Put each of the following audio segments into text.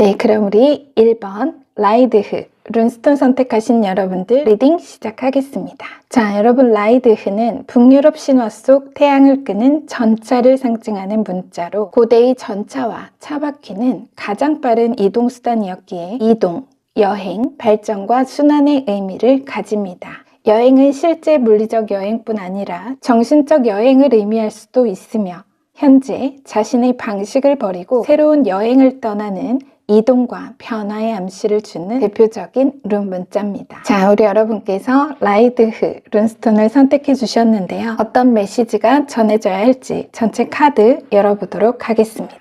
네, 그럼 우리 1번 라이드흐 룬스톤 선택하신 여러분들 리딩 시작하겠습니다. 자, 여러분 라이드흐는 북유럽 신화 속 태양을 끄는 전차를 상징하는 문자로 고대의 전차와 차바퀴는 가장 빠른 이동수단이었기에 이동, 여행, 발전과 순환의 의미를 가집니다. 여행은 실제 물리적 여행뿐 아니라 정신적 여행을 의미할 수도 있으며 현재 자신의 방식을 버리고 새로운 여행을 떠나는 이동과 변화의 암시를 주는 대표적인 룬 문자입니다. 자, 우리 여러분께서 라이드흐 룬스톤을 선택해 주셨는데요. 어떤 메시지가 전해져야 할지 전체 카드 열어보도록 하겠습니다.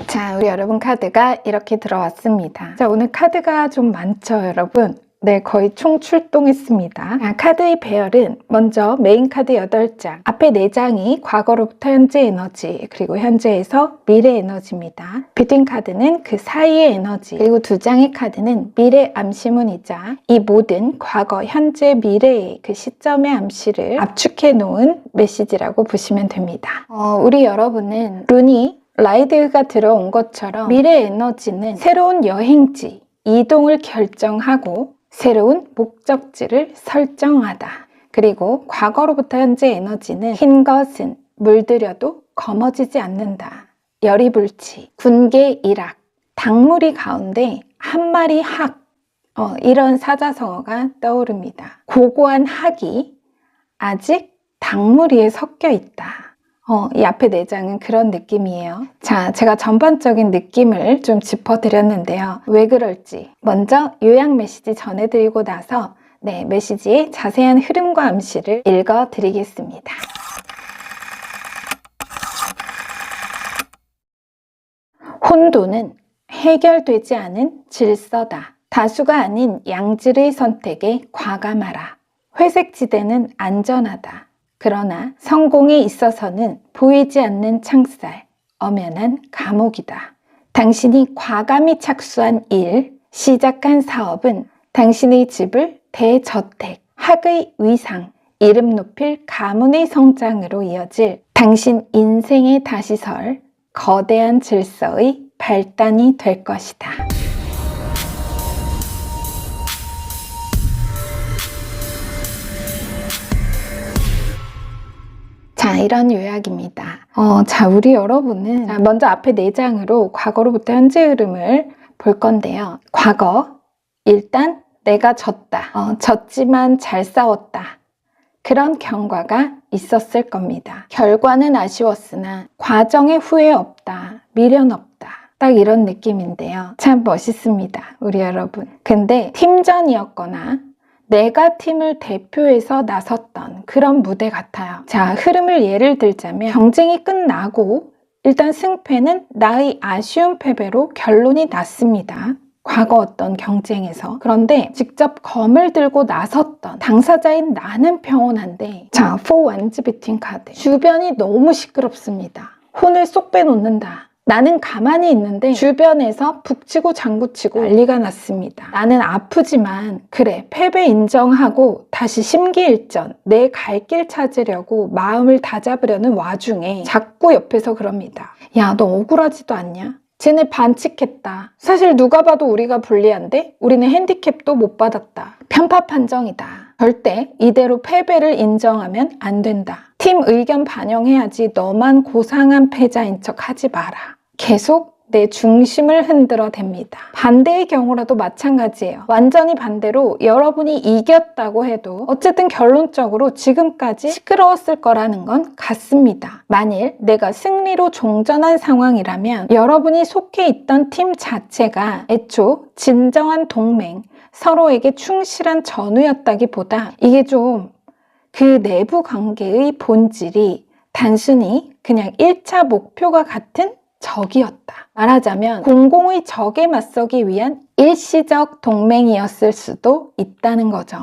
자, 우리 여러분 카드가 이렇게 들어왔습니다. 자, 오늘 카드가 좀 많죠, 여러분? 네, 거의 총 출동했습니다. 카드의 배열은 먼저 메인 카드 8장, 앞에 4장이 과거로부터 현재 에너지, 그리고 현재에서 미래 에너지입니다. 비트윈 카드는 그 사이의 에너지, 그리고 2장의 카드는 미래 암시문이자 이 모든 과거, 현재, 미래의 그 시점의 암시를 압축해 놓은 메시지라고 보시면 됩니다. 우리 여러분은 룬이 라이드가 들어온 것처럼 미래 에너지는 새로운 여행지, 이동을 결정하고 새로운 목적지를 설정하다. 그리고 과거로부터 현재 에너지는 흰 것은 물들여도 검어지지 않는다. 열이불치, 군계 일학, 닭무리 가운데 한 마리 학, 이런 사자성어가 떠오릅니다. 고고한 학이 아직 닭무리에 섞여 있다. 이 앞에 4장은 그런 느낌이에요. 자, 제가 전반적인 느낌을 좀 짚어드렸는데요. 왜 그럴지 먼저 요약 메시지 전해드리고 나서 메시지의 자세한 흐름과 암시를 읽어드리겠습니다. 혼돈은 해결되지 않은 질서다. 다수가 아닌 양질의 선택에 과감하라. 회색지대는 안전하다. 그러나 성공에 있어서는 보이지 않는 창살, 엄연한 감옥이다. 당신이 과감히 착수한 일, 시작한 사업은 당신의 집을 대저택, 학의 위상, 이름 높일 가문의 성장으로 이어질 당신 인생의 다시 설 거대한 질서의 발단이 될 것이다. 자, 이런 요약입니다. 자, 우리 여러분은 먼저 앞에 4장으로 과거로부터 현재 흐름을 볼 건데요. 과거, 일단 내가 졌다. 졌지만 잘 싸웠다. 그런 경과가 있었을 겁니다. 결과는 아쉬웠으나 과정에 후회 없다. 미련 없다. 딱 이런 느낌인데요. 참 멋있습니다, 우리 여러분. 근데 팀전이었거나 내가 팀을 대표해서 나섰던 그런 무대 같아요. 자, 흐름을 예를 들자면 경쟁이 끝나고 일단 승패는 나의 아쉬운 패배로 결론이 났습니다. 과거 어떤 경쟁에서. 그런데 직접 검을 들고 나섰던 당사자인 나는 평온한데, 자, 4 wands between 카드. 주변이 너무 시끄럽습니다. 혼을 쏙 빼놓는다. 나는 가만히 있는데 주변에서 북치고 장구치고 난리가 났습니다. 나는 아프지만 그래, 패배 인정하고 다시 심기일전, 내 갈 길 찾으려고 마음을 다잡으려는 와중에 자꾸 옆에서 그럽니다. 야, 너 억울하지도 않냐? 쟤네 반칙했다. 사실 누가 봐도 우리가 불리한데 우리는 핸디캡도 못 받았다. 편파 판정이다. 절대 이대로 패배를 인정하면 안 된다. 팀 의견 반영해야지 너만 고상한 패자인 척 하지 마라. 계속 내 중심을 흔들어 댑니다. 반대의 경우라도 마찬가지예요. 완전히 반대로 여러분이 이겼다고 해도 어쨌든 결론적으로 지금까지 시끄러웠을 거라는 건 같습니다. 만일 내가 승리로 종전한 상황이라면 여러분이 속해 있던 팀 자체가 애초 진정한 동맹, 서로에게 충실한 전우였다기보다 이게 좀 그 내부 관계의 본질이 단순히 그냥 1차 목표가 같은 적이었다. 말하자면 공공의 적에 맞서기 위한 일시적 동맹이었을 수도 있다는 거죠.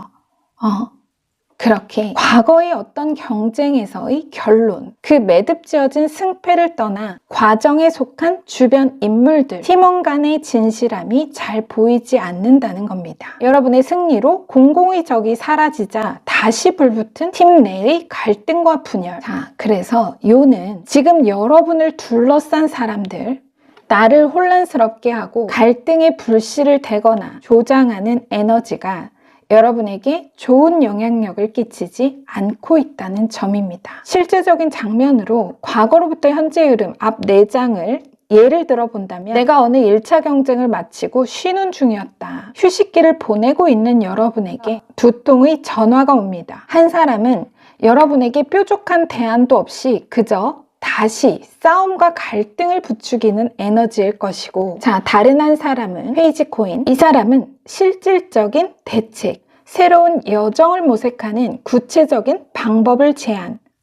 그렇게 과거의 어떤 경쟁에서의 결론, 그 매듭지어진 승패를 떠나 과정에 속한 주변 인물들, 팀원 간의 진실함이 잘 보이지 않는다는 겁니다. 여러분의 승리로 공공의 적이 사라지자 다시 불붙은 팀 내의 갈등과 분열. 자, 그래서 요는 지금 여러분을 둘러싼 사람들, 나를 혼란스럽게 하고 갈등의 불씨를 대거나 조장하는 에너지가 여러분에게 좋은 영향력을 끼치지 않고 있다는 점입니다. 실제적인 장면으로 과거로부터 현재의 흐름 앞 4장을 예를 들어 본다면, 내가 어느 1차 경쟁을 마치고 쉬는 중이었다. 휴식기를 보내고 있는 여러분에게 두 통의 전화가 옵니다. 한 사람은 여러분에게 뾰족한 대안도 없이 그저 다시 싸움과 갈등을 부추기는 에너지일 것이고, 자, 다른 한 사람은 페이지 코인. 이 사람은 실질적인 대책, 새로운 여정을 모색하는 구체적인 방법을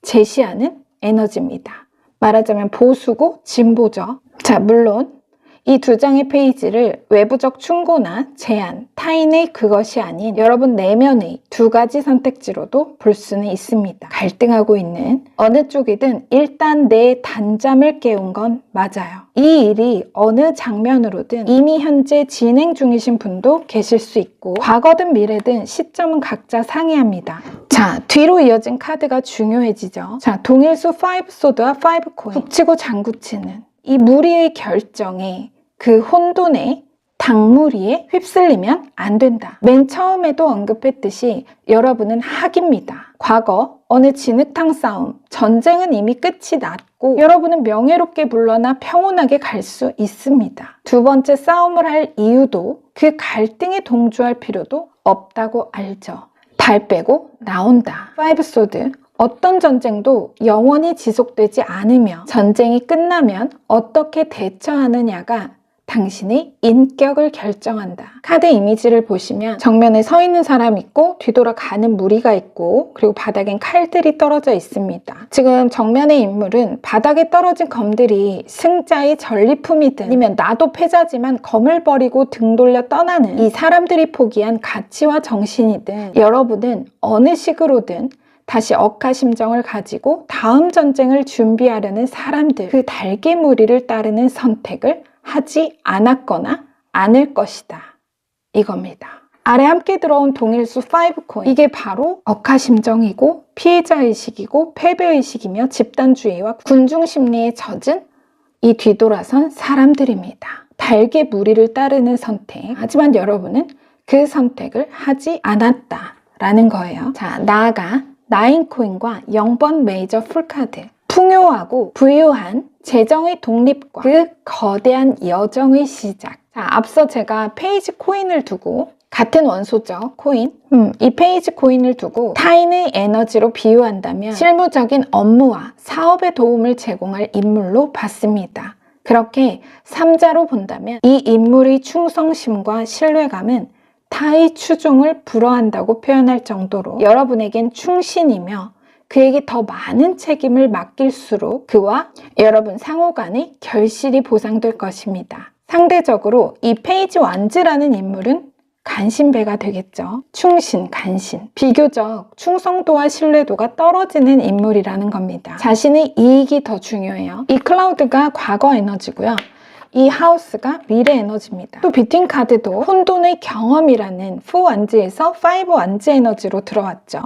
제시하는 에너지입니다. 말하자면 보수고 진보죠. 자, 물론 이 2장의 페이지를 외부적 충고나 제안, 타인의 그것이 아닌 여러분 내면의 2가지 선택지로도 볼 수는 있습니다. 갈등하고 있는 어느 쪽이든 일단 내 단잠을 깨운 건 맞아요. 이 일이 어느 장면으로든 이미 현재 진행 중이신 분도 계실 수 있고, 과거든 미래든 시점은 각자 상이합니다. 자, 뒤로 이어진 카드가 중요해지죠. 자, 동일수 5소드와 5코인. 북치고 장구치는 이 무리의 결정에, 그 혼돈에, 당무리에 휩쓸리면 안 된다. 맨 처음에도 언급했듯이 여러분은 학입니다. 과거 어느 진흙탕 싸움, 전쟁은 이미 끝이 났고 여러분은 명예롭게 물러나 평온하게 갈 수 있습니다. 2번째 싸움을 할 이유도, 그 갈등에 동조할 필요도 없다고 알죠. 발 빼고 나온다. 5소드. 어떤 전쟁도 영원히 지속되지 않으며 전쟁이 끝나면 어떻게 대처하느냐가 당신의 인격을 결정한다. 카드 이미지를 보시면 정면에 서 있는 사람이 있고 뒤돌아 가는 무리가 있고, 그리고 바닥엔 칼들이 떨어져 있습니다. 지금 정면의 인물은 바닥에 떨어진 검들이 승자의 전리품이든 아니면 나도 패자지만 검을 버리고 등 돌려 떠나는 이 사람들이 포기한 가치와 정신이든, 여러분은 어느 식으로든 다시 억하심정을 가지고 다음 전쟁을 준비하려는 사람들, 그 달개무리를 따르는 선택을 하지 않았거나 않을 것이다. 이겁니다. 아래 함께 들어온 동일수 5코인. 이게 바로 억하심정이고 피해자의식이고 패배의식이며 집단주의와 군중심리에 젖은 이 뒤돌아선 사람들입니다. 달개무리를 따르는 선택. 하지만 여러분은 그 선택을 하지 않았다라는 거예요. 자, 나아가 9코인과 0번 메이저 풀카드. 풍요하고 부유한 재정의 독립과 그 거대한 여정의 시작. 자, 앞서 제가 페이지 코인을 두고, 같은 원소죠, 코인. 이 페이지 코인을 두고 타인의 에너지로 비유한다면 실무적인 업무와 사업에 도움을 제공할 인물로 봤습니다. 그렇게 3자로 본다면 이 인물의 충성심과 신뢰감은 타의 추종을 불허한다고 표현할 정도로 여러분에겐 충신이며, 그에게 더 많은 책임을 맡길수록 그와 여러분 상호 간의 결실이 보상될 것입니다. 상대적으로 이 페이지 완즈라는 인물은 간신배가 되겠죠. 충신, 간신. 비교적 충성도와 신뢰도가 떨어지는 인물이라는 겁니다. 자신의 이익이 더 중요해요. 이 클라우드가 과거 에너지고요. 이 하우스가 미래 에너지입니다. 또 비트윈 카드도 혼돈의 경험이라는 4 완즈에서 5 완즈 에너지로 들어왔죠.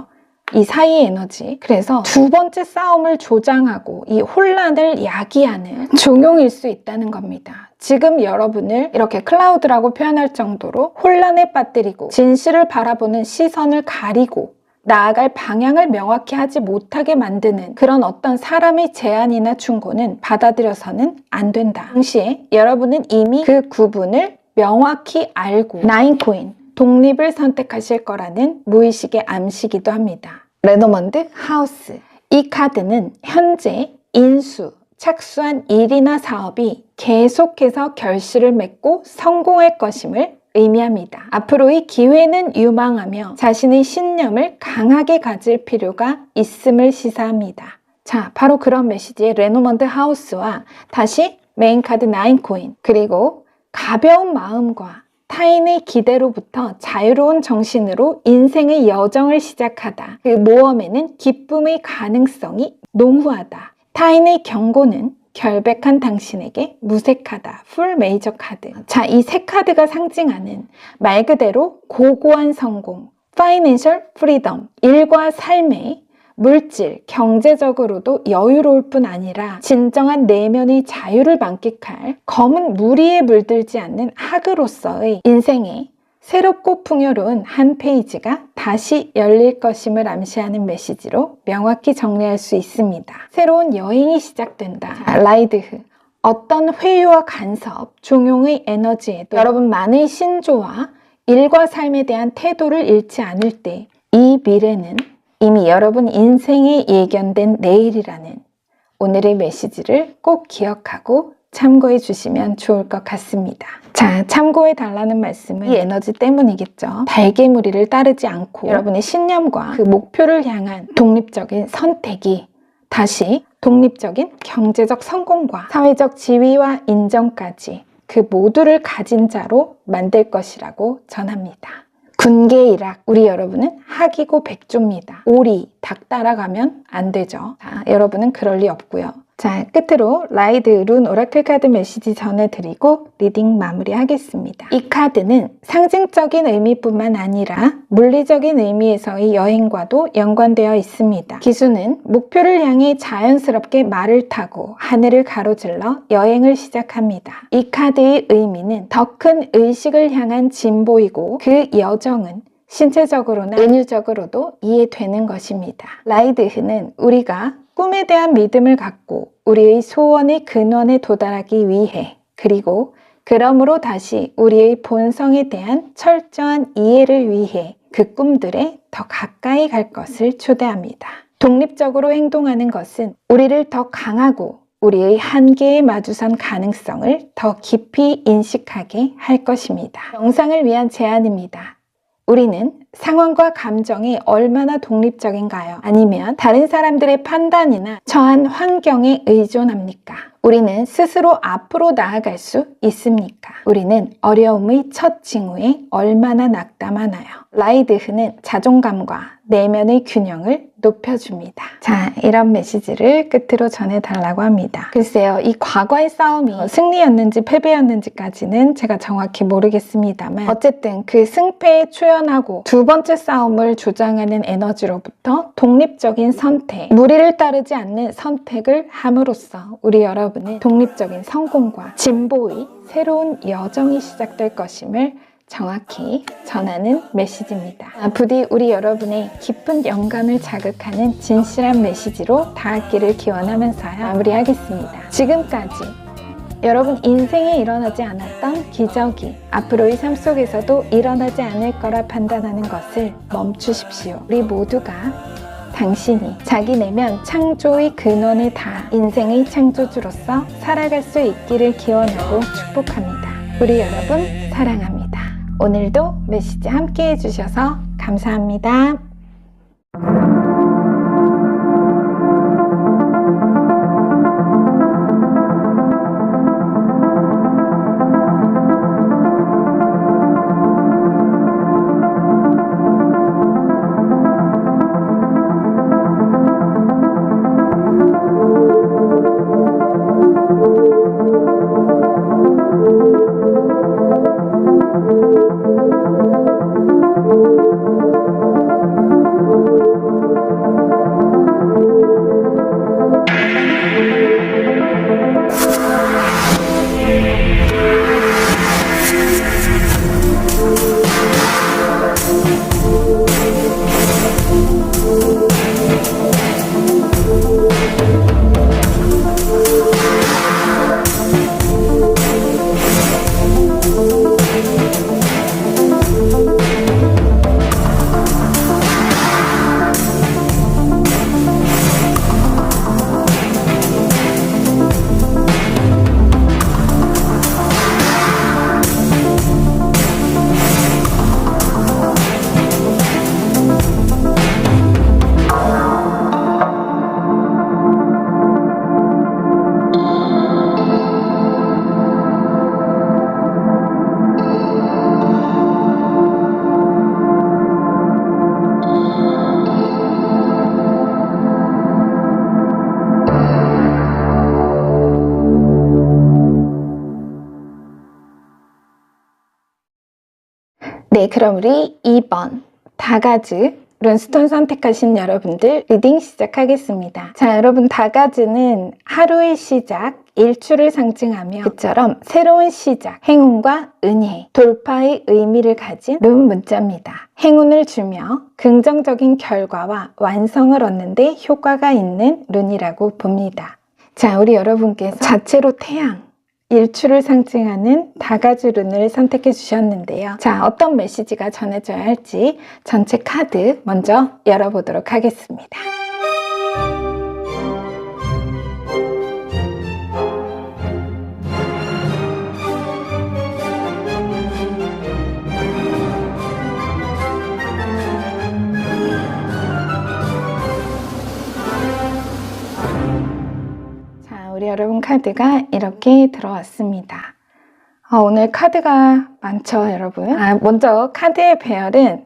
이 사이의 에너지. 그래서 2번째 싸움을 조장하고 이 혼란을 야기하는 종용일 수 있다는 겁니다. 지금 여러분을 이렇게 클라우드라고 표현할 정도로 혼란에 빠뜨리고 진실을 바라보는 시선을 가리고 나아갈 방향을 명확히 하지 못하게 만드는 그런 어떤 사람의 제안이나 충고는 받아들여서는 안 된다. 동시에 여러분은 이미 그 구분을 명확히 알고 9코인, 독립을 선택하실 거라는 무의식의 암시기도 합니다. 레노먼드 하우스. 이 카드는 현재 인수, 착수한 일이나 사업이 계속해서 결실을 맺고 성공할 것임을 의미합니다. 앞으로의 기회는 유망하며 자신의 신념을 강하게 가질 필요가 있음을 시사합니다. 자, 바로 그런 메시지의 레노먼드 하우스와 다시 메인 카드 9코인, 그리고 가벼운 마음과 타인의 기대로부터 자유로운 정신으로 인생의 여정을 시작하다. 그 모험에는 기쁨의 가능성이 농후하다. 타인의 경고는 결백한 당신에게 무색하다. 풀 메이저 카드. 자, 이 세 카드가 상징하는 말 그대로 고고한 성공, 파이낸셜 프리덤, 일과 삶의 물질, 경제적으로도 여유로울 뿐 아니라 진정한 내면의 자유를 만끽할 검은 무리에 물들지 않는 학으로서의 인생의 새롭고 풍요로운 한 페이지가 다시 열릴 것임을 암시하는 메시지로 명확히 정리할 수 있습니다. 새로운 여행이 시작된다. 자, 라이드흐. 어떤 회유와 간섭, 종용의 에너지에도 여러분만의 신조와 일과 삶에 대한 태도를 잃지 않을 때 이 미래는 이미 여러분 인생에 예견된 내일이라는 오늘의 메시지를 꼭 기억하고 참고해 주시면 좋을 것 같습니다. 자, 참고해 달라는 말씀은 이 에너지 때문이겠죠. 달개무리를 따르지 않고 여러분의 신념과 그 목표를 향한 독립적인 선택이 다시 독립적인 경제적 성공과 사회적 지위와 인정까지 그 모두를 가진 자로 만들 것이라고 전합니다. 군계일학, 우리 여러분은 학이고 백조입니다. 오리, 닭 따라가면 안 되죠. 자, 여러분은 그럴 리 없고요. 자, 끝으로 라이드 룬 오라클 카드 메시지 전해드리고 리딩 마무리하겠습니다. 이 카드는 상징적인 의미뿐만 아니라 물리적인 의미에서의 여행과도 연관되어 있습니다. 기수는 목표를 향해 자연스럽게 말을 타고 하늘을 가로질러 여행을 시작합니다. 이 카드의 의미는 더 큰 의식을 향한 진보이고 그 여정은 신체적으로나 은유적으로도 이해되는 것입니다. 라이드흐는 우리가 꿈에 대한 믿음을 갖고 우리의 소원의 근원에 도달하기 위해 그리고 그러므로 다시 우리의 본성에 대한 철저한 이해를 위해 그 꿈들에 더 가까이 갈 것을 초대합니다. 독립적으로 행동하는 것은 우리를 더 강하고 우리의 한계에 마주선 가능성을 더 깊이 인식하게 할 것입니다. 영상을 위한 제안입니다. 우리는 상황과 감정이 얼마나 독립적인가요? 아니면 다른 사람들의 판단이나 처한 환경에 의존합니까? 우리는 스스로 앞으로 나아갈 수 있습니까? 우리는 어려움의 첫 징후에 얼마나 낙담하나요? 라이드흐는 자존감과 내면의 균형을 높여줍니다. 자, 이런 메시지를 끝으로 전해달라고 합니다. 글쎄요, 이 과거의 싸움이 승리였는지 패배였는지까지는 제가 정확히 모르겠습니다만 어쨌든 그 승패에 추연하고 두 번째 싸움을 조장하는 에너지로부터 독립적인 선택, 무리를 따르지 않는 선택을 함으로써 우리 여러분은 독립적인 성공과 진보의 새로운 여정이 시작될 것임을 정확히 전하는 메시지입니다. 부디 우리 여러분의 깊은 영감을 자극하는 진실한 메시지로 닿았기를 기원하면서요, 마무리하겠습니다. 지금까지 여러분 인생에 일어나지 않았던 기적이 앞으로의 삶 속에서도 일어나지 않을 거라 판단하는 것을 멈추십시오. 우리 모두가 당신이 자기 내면 창조의 근원에 닿아 인생의 창조주로서 살아갈 수 있기를 기원하고 축복합니다. 우리 여러분 사랑합니다. 오늘도 메시지 함께 해주셔서 감사합니다. 그럼 우리 2번 다가즈 룬스톤 선택하신 여러분들 리딩 시작하겠습니다. 자, 여러분 다가즈는 하루의 시작, 일출을 상징하며 그처럼 새로운 시작, 행운과 은혜, 돌파의 의미를 가진 룬 문자입니다. 행운을 주며 긍정적인 결과와 완성을 얻는 데 효과가 있는 룬이라고 봅니다. 자, 우리 여러분께서 자체로 태양, 일출을 상징하는 다가즈 룬을 선택해 주셨는데요. 자, 어떤 메시지가 전해져야 할지 전체 카드 먼저 열어보도록 하겠습니다. 우리 여러분 카드가 이렇게 들어왔습니다. 오늘 카드가 많죠, 여러분? 먼저 카드의 배열은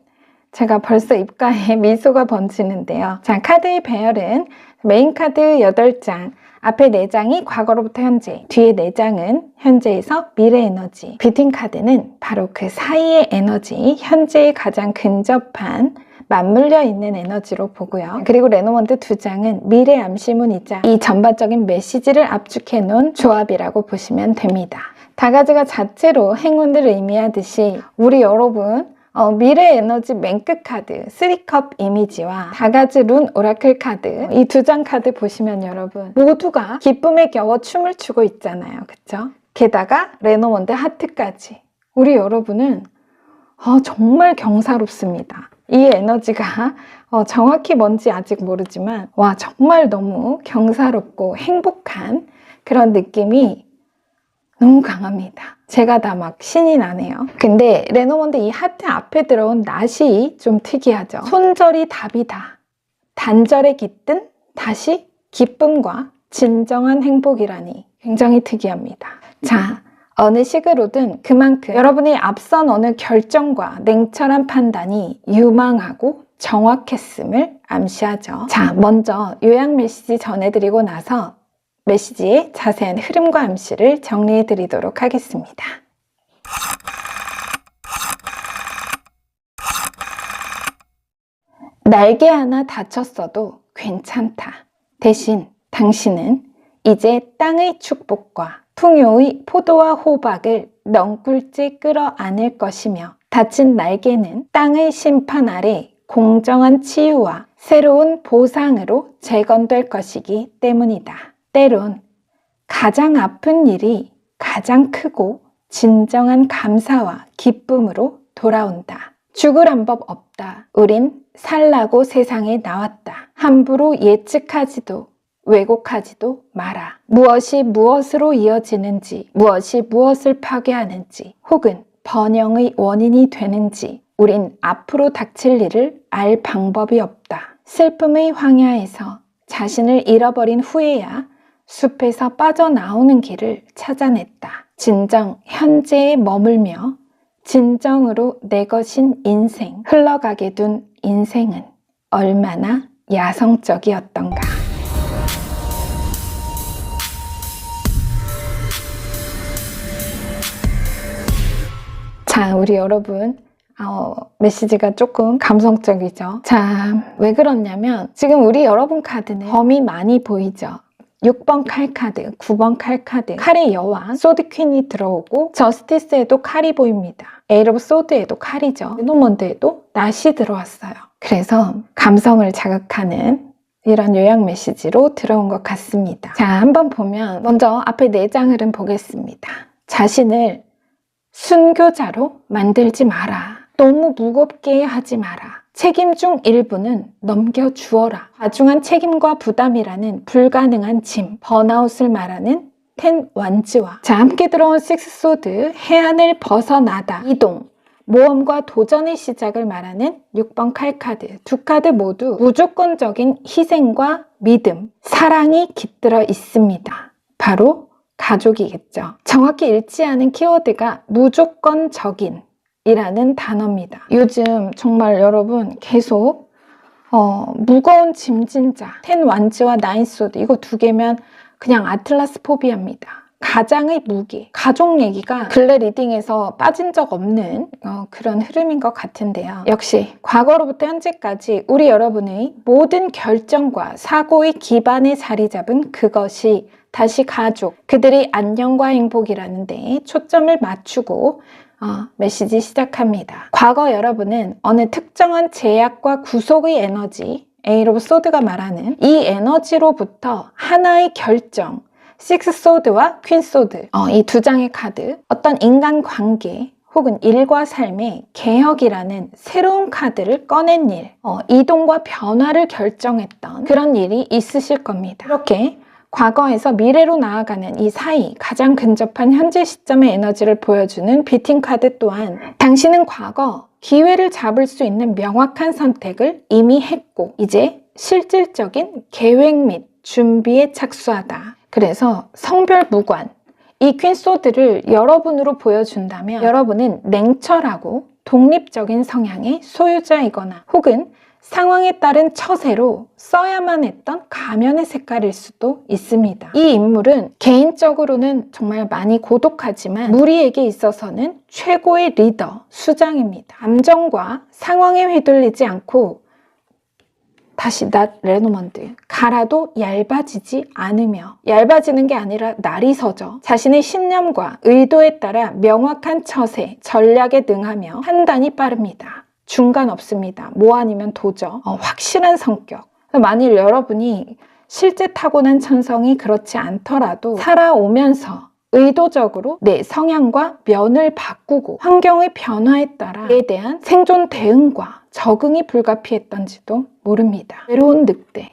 제가 벌써 입가에 미소가 번지는데요. 자, 카드의 배열은 메인 카드 8장, 앞에 4장이 과거로부터 현재, 뒤에 4장은 현재에서 미래 에너지, 뷰팅 카드는 바로 그 사이의 에너지, 현재에 가장 근접한 맞물려 있는 에너지로 보고요. 그리고 레노먼드 2장은 미래 암시문이자 이 전반적인 메시지를 압축해 놓은 조합이라고 보시면 됩니다. 다가즈가 자체로 행운을 의미하듯이 우리 여러분 미래 에너지 맨끝 카드 3컵 이미지와 다가즈 룬 오라클 카드 이 2장 카드 보시면 여러분 모두가 기쁨에 겨워 춤을 추고 있잖아요. 그쵸? 게다가 레노먼드 하트까지 우리 여러분은 정말 경사롭습니다. 이 에너지가 정확히 뭔지 아직 모르지만 와 정말 너무 경사롭고 행복한 그런 느낌이 너무 강합니다. 제가 다 막 신이 나네요. 근데 레노먼드 이 하트 앞에 들어온 낫이 좀 특이하죠. 손절이 답이다. 단절에 깃든 다시 기쁨과 진정한 행복이라니 굉장히 특이합니다. 자, 어느 식으로든 그만큼 여러분의 앞선 어느 결정과 냉철한 판단이 유망하고 정확했음을 암시하죠. 자, 먼저 요약 메시지 전해드리고 나서 메시지의 자세한 흐름과 암시를 정리해 드리도록 하겠습니다. 날개 하나 다쳤어도 괜찮다. 대신 당신은 이제 땅의 축복과 풍요의 포도와 호박을 넝굴째 끌어안을 것이며 다친 날개는 땅의 심판 아래 공정한 치유와 새로운 보상으로 재건될 것이기 때문이다. 때론 가장 아픈 일이 가장 크고 진정한 감사와 기쁨으로 돌아온다. 죽으란 법 없다. 우린 살라고 세상에 나왔다. 함부로 예측하지도 왜곡하지도 마라. 무엇이 무엇으로 이어지는지, 무엇이 무엇을 파괴하는지, 혹은 번영의 원인이 되는지 우린 앞으로 닥칠 일을 알 방법이 없다. 슬픔의 황야에서 자신을 잃어버린 후에야 숲에서 빠져나오는 길을 찾아냈다. 진정 현재에 머물며 진정으로 내 것인 인생, 흘러가게 둔 인생은 얼마나 야성적이었던가. 자, 우리 여러분 메시지가 조금 감성적이죠. 자, 왜 그렇냐면 지금 우리 여러분 카드는 범이 많이 보이죠. 6번 칼 카드, 9번 칼 카드, 칼의 여왕, 소드 퀸이 들어오고 저스티스에도 칼이 보입니다. 에이러 오브 소드에도 칼이죠. 노먼드에도 낫이 들어왔어요. 그래서 감성을 자극하는 이런 요약 메시지로 들어온 것 같습니다. 자, 한번 보면 먼저 앞에 4장 흐름 보겠습니다. 자신을 순교자로 만들지 마라. 너무 무겁게 하지 마라. 책임 중 일부는 넘겨주어라. 과중한 책임과 부담이라는 불가능한 짐, 번아웃을 말하는 10 완지와 자, 함께 들어온 6 소드, 해안을 벗어나다, 이동, 모험과 도전의 시작을 말하는 6번 칼카드. 두 카드 모두 무조건적인 희생과 믿음, 사랑이 깃들어 있습니다. 바로 가족이겠죠. 정확히 일치하는 키워드가 무조건적인 이라는 단어입니다. 요즘 정말 여러분 계속 무거운 짐진 자, 10 완지와 9 소드 이거 2개면 그냥 아틀라스 포비아입니다. 가장의 무게, 가족 얘기가 근래 리딩에서 빠진 적 없는 그런 흐름인 것 같은데요. 역시 과거로부터 현재까지 우리 여러분의 모든 결정과 사고의 기반에 자리 잡은 그것이 다시 가족, 그들의 안녕과 행복이라는 데에 초점을 맞추고 메시지 시작합니다. 과거 여러분은 어느 특정한 제약과 구속의 에너지, 에이로 오브 소드가 말하는 이 에너지로부터 하나의 결정, 식스 소드와 퀸 소드, 이 두 장의 카드, 어떤 인간관계 혹은 일과 삶의 개혁이라는 새로운 카드를 꺼낸 일, 이동과 변화를 결정했던 그런 일이 있으실 겁니다. 이렇게 과거에서 미래로 나아가는 이 사이 가장 근접한 현재 시점의 에너지를 보여주는 비팅 카드 또한 당신은 과거 기회를 잡을 수 있는 명확한 선택을 이미 했고 이제 실질적인 계획 및 준비에 착수하다. 그래서 성별 무관, 이 퀸소드를 여러분으로 보여준다면 여러분은 냉철하고 독립적인 성향의 소유자이거나 혹은 상황에 따른 처세로 써야만 했던 가면의 색깔일 수도 있습니다. 이 인물은 개인적으로는 정말 많이 고독하지만 무리에게 있어서는 최고의 리더, 수장입니다. 감정과 상황에 휘둘리지 않고 다시 낫 레노먼드, 가라도 얇아지지 않으며 얇아지는 게 아니라 날이 서져 자신의 신념과 의도에 따라 명확한 처세, 전략에 능하며 판단이 빠릅니다. 중간 없습니다. 뭐 아니면 도저. 확실한 성격. 만일 여러분이 실제 타고난 천성이 그렇지 않더라도 살아오면서 의도적으로 내 성향과 면을 바꾸고 환경의 변화에 따라 그에 대한 생존 대응과 적응이 불가피했던지도 모릅니다. 외로운 늑대.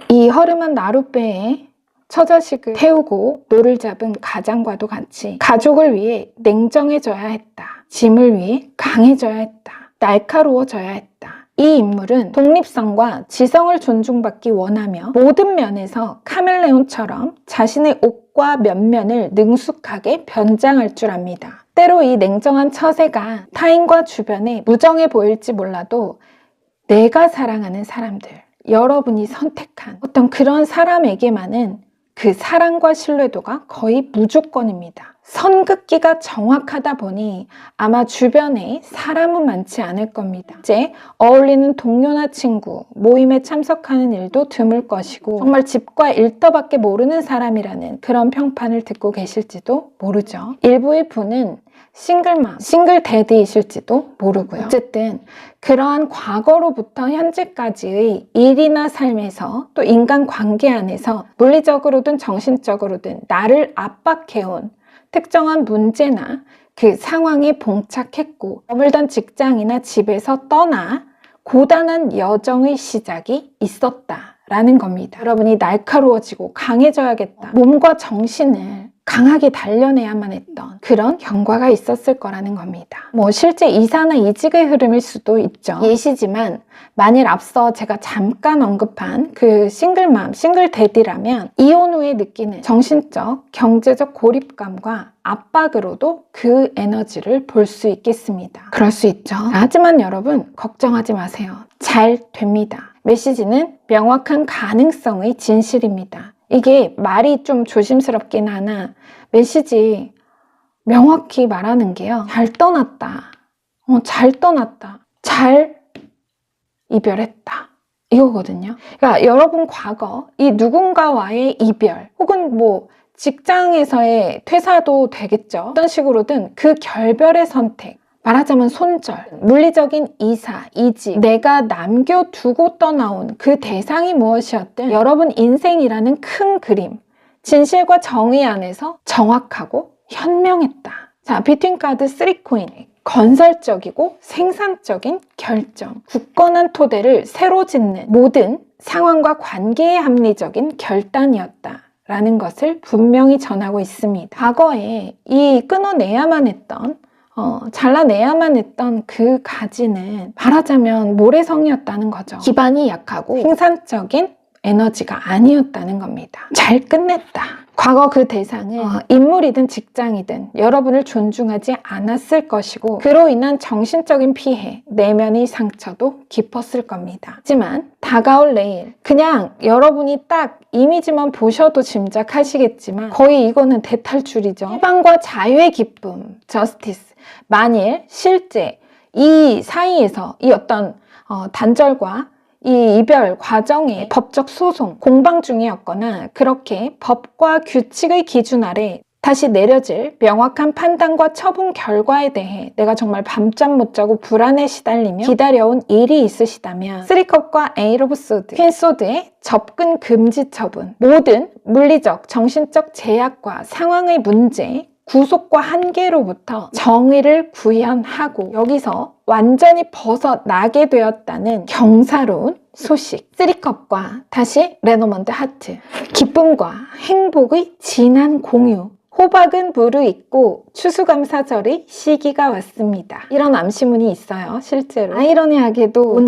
이 허름한 나룻배에 처자식을 태우고 노를 잡은 가장과도 같이 가족을 위해 냉정해져야 했다. 짐을 위해 강해져야 했다. 날카로워져야 했다. 이 인물은 독립성과 지성을 존중받기 원하며 모든 면에서 카멜레온처럼 자신의 옷과 면면을 능숙하게 변장할 줄 압니다. 때로 이 냉정한 처세가 타인과 주변에 무정해 보일지 몰라도 내가 사랑하는 사람들, 여러분이 선택한 어떤 그런 사람에게만은 그 사랑과 신뢰도가 거의 무조건입니다. 선긋기가 정확하다 보니 아마 주변에 사람은 많지 않을 겁니다. 이제 어울리는 동료나 친구, 모임에 참석하는 일도 드물 것이고 정말 집과 일터밖에 모르는 사람이라는 그런 평판을 듣고 계실지도 모르죠. 일부의 분은 싱글맘, 싱글데드이실지도 모르고요. 어쨌든 그러한 과거로부터 현재까지의 일이나 삶에서 또 인간관계 안에서 물리적으로든 정신적으로든 나를 압박해온 특정한 문제나 그 상황에 봉착했고 머물던 직장이나 집에서 떠나 고단한 여정의 시작이 있었다라는 겁니다. 여러분이 날카로워지고 강해져야겠다. 몸과 정신을 강하게 단련해야만 했던 그런 경과가 있었을 거라는 겁니다. 실제 이사나 이직의 흐름일 수도 있죠. 예시지만 만일 앞서 제가 잠깐 언급한 그 싱글맘, 싱글데디라면 이혼 후에 느끼는 정신적, 경제적 고립감과 압박으로도 그 에너지를 볼 수 있겠습니다. 그럴 수 있죠. 하지만 여러분 걱정하지 마세요. 잘 됩니다. 메시지는 명확한 가능성의 진실입니다. 이게 말이 좀 조심스럽긴 하나 메시지 명확히 말하는 게요. 잘 떠났다. 잘 떠났다. 잘 이별했다. 이거거든요. 그러니까 여러분 과거 이 누군가와의 이별 혹은 직장에서의 퇴사도 되겠죠. 어떤 식으로든 그 결별의 선택 말하자면 손절, 물리적인 이사, 이직, 내가 남겨두고 떠나온 그 대상이 무엇이었든 여러분 인생이라는 큰 그림, 진실과 정의 안에서 정확하고 현명했다. 자, 비트윈 카드 3코인, 건설적이고 생산적인 결정, 굳건한 토대를 새로 짓는 모든 상황과 관계의 합리적인 결단이었다. 라는 것을 분명히 전하고 있습니다. 과거에 이 끊어내야만 했던 잘라내야만 했던 그 가지는 말하자면 모래성이었다는 거죠. 기반이 약하고 생산적인 에너지가 아니었다는 겁니다. 잘 끝냈다. 과거 그 대상은 인물이든 직장이든 여러분을 존중하지 않았을 것이고 그로 인한 정신적인 피해, 내면의 상처도 깊었을 겁니다. 하지만 다가올 내일 그냥 여러분이 딱 이미지만 보셔도 짐작하시겠지만 거의 이거는 대탈출이죠. 해방과 자유의 기쁨, 저스티스. 만일 실제 이 사이에서 이 어떤 단절과 이 이별 과정의 법적 소송, 공방 중이었거나 그렇게 법과 규칙의 기준 아래 다시 내려질 명확한 판단과 처분 결과에 대해 내가 정말 밤잠 못 자고 불안에 시달리며 기다려온 일이 있으시다면 3컵과 에이트 오브 소드, 퀸소드의 접근 금지 처분, 모든 물리적, 정신적 제약과 상황의 문제, 구속과 한계로부터 정의를 구현하고 여기서 완전히 벗어나게 되었다는 경사로운 소식. 3컵과 다시 레노먼드 하트. 기쁨과 행복의 진한 공유. 호박은 무르익고 추수감사절의 시기가 왔습니다. 이런 암시문이 있어요. 실제로. 아이러니하게도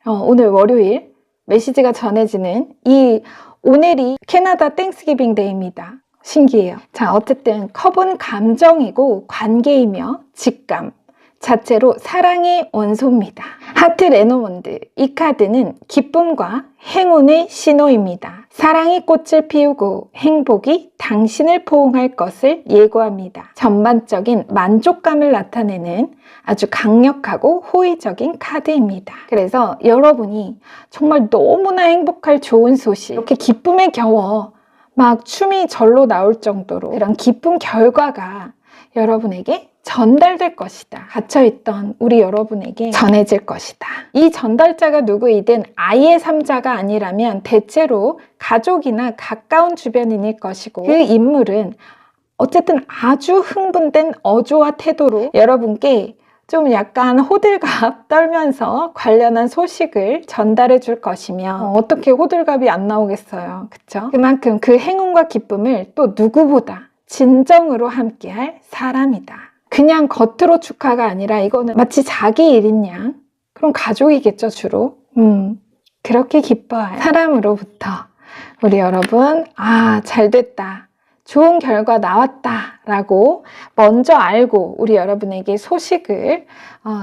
오늘 월요일 메시지가 전해지는 이 오늘이 캐나다 땡스기빙 데이입니다. 신기해요. 자, 어쨌든 컵은 감정이고 관계이며 직감 자체로 사랑의 원소입니다. 하트 레노몬드, 이 카드는 기쁨과 행운의 신호입니다. 사랑이 꽃을 피우고 행복이 당신을 포옹할 것을 예고합니다. 전반적인 만족감을 나타내는 아주 강력하고 호의적인 카드입니다. 그래서 여러분이 정말 너무나 행복할 좋은 소식, 이렇게 기쁨에 겨워 막 춤이 절로 나올 정도로 그런 기쁜 결과가 여러분에게 전달될 것이다. 갇혀있던 우리 여러분에게 전해질 것이다. 이 전달자가 누구이든 아이의 3자가 아니라면 대체로 가족이나 가까운 주변인일 것이고 그 인물은 어쨌든 아주 흥분된 어조와 태도로 여러분께 좀 약간 호들갑 떨면서 관련한 소식을 전달해 줄 것이며 어떻게 호들갑이 안 나오겠어요. 그쵸? 그만큼 그 행운과 기쁨을 또 누구보다 진정으로 함께할 사람이다. 그냥 겉으로 축하가 아니라 이거는 마치 자기 일인 양 그럼 가족이겠죠 주로. 그렇게 기뻐할 사람으로부터 우리 여러분 잘됐다. 좋은 결과 나왔다 라고 먼저 알고 우리 여러분에게 소식을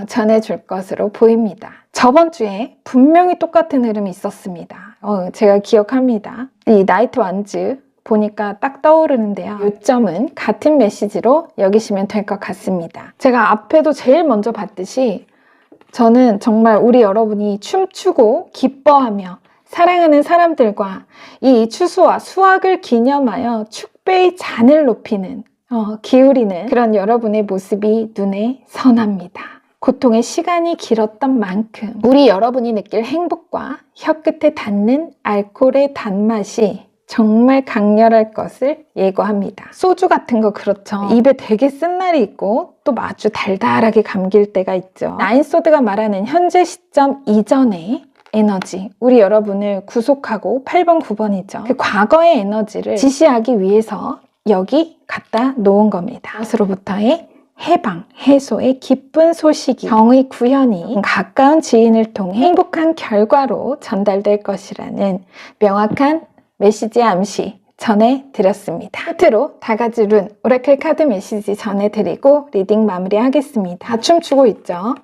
전해줄 것으로 보입니다. 저번 주에 분명히 똑같은 흐름이 있었습니다. 제가 기억합니다. 이 나이트 완즈 보니까 딱 떠오르는데요. 요점은 같은 메시지로 여기시면 될 것 같습니다. 제가 앞에도 제일 먼저 봤듯이 저는 정말 우리 여러분이 춤추고 기뻐하며 사랑하는 사람들과 이 추수와 수확을 기념하여 축배의 잔을 높이는 기울이는 그런 여러분의 모습이 눈에 선합니다. 고통의 시간이 길었던 만큼 우리 여러분이 느낄 행복과 혀끝에 닿는 알코올의 단맛이 정말 강렬할 것을 예고합니다. 소주 같은 거 그렇죠. 입에 되게 쓴 날이 있고 또 아주 달달하게 감길 때가 있죠. 나인소드가 말하는 현재 시점 이전의 에너지, 우리 여러분을 구속하고 8번, 9번이죠. 그 과거의 에너지를 지시하기 위해서 여기 갖다 놓은 겁니다. 그것으로부터의 해방, 해소의 기쁜 소식이 정의 구현이 가까운 지인을 통해 행복한 결과로 전달될 것이라는 명확한 메시지 암시 전해드렸습니다. 끝으로 다가지 룬 오라클 카드 메시지 전해드리고 리딩 마무리하겠습니다. 다 춤추고 있죠?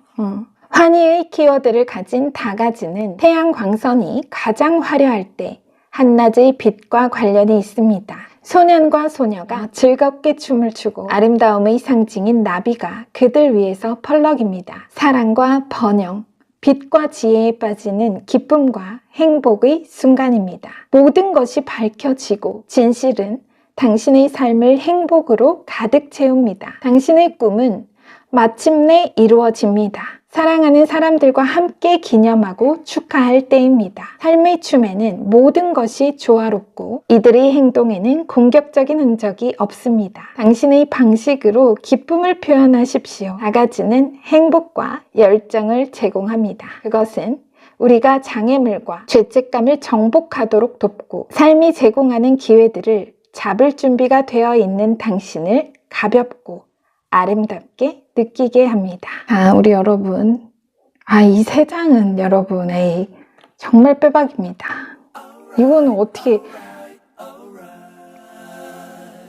환희의 키워드를 가진 다가지는 태양 광선이 가장 화려할 때 한낮의 빛과 관련이 있습니다. 소년과 소녀가 즐겁게 춤을 추고 아름다움의 상징인 나비가 그들 위해서 펄럭입니다. 사랑과 번영, 빛과 지혜에 빠지는 기쁨과 행복의 순간입니다. 모든 것이 밝혀지고 진실은 당신의 삶을 행복으로 가득 채웁니다. 당신의 꿈은 마침내 이루어집니다. 사랑하는 사람들과 함께 기념하고 축하할 때입니다. 삶의 춤에는 모든 것이 조화롭고 이들의 행동에는 공격적인 흔적이 없습니다. 당신의 방식으로 기쁨을 표현하십시오. 다가지는 행복과 열정을 제공합니다. 그것은 우리가 장애물과 죄책감을 정복하도록 돕고 삶이 제공하는 기회들을 잡을 준비가 되어 있는 당신을 가볍고 아름답게 느끼게 합니다. 우리 여러분, 이 세 장은 여러분의 정말 빼박입니다. 이거는 어떻게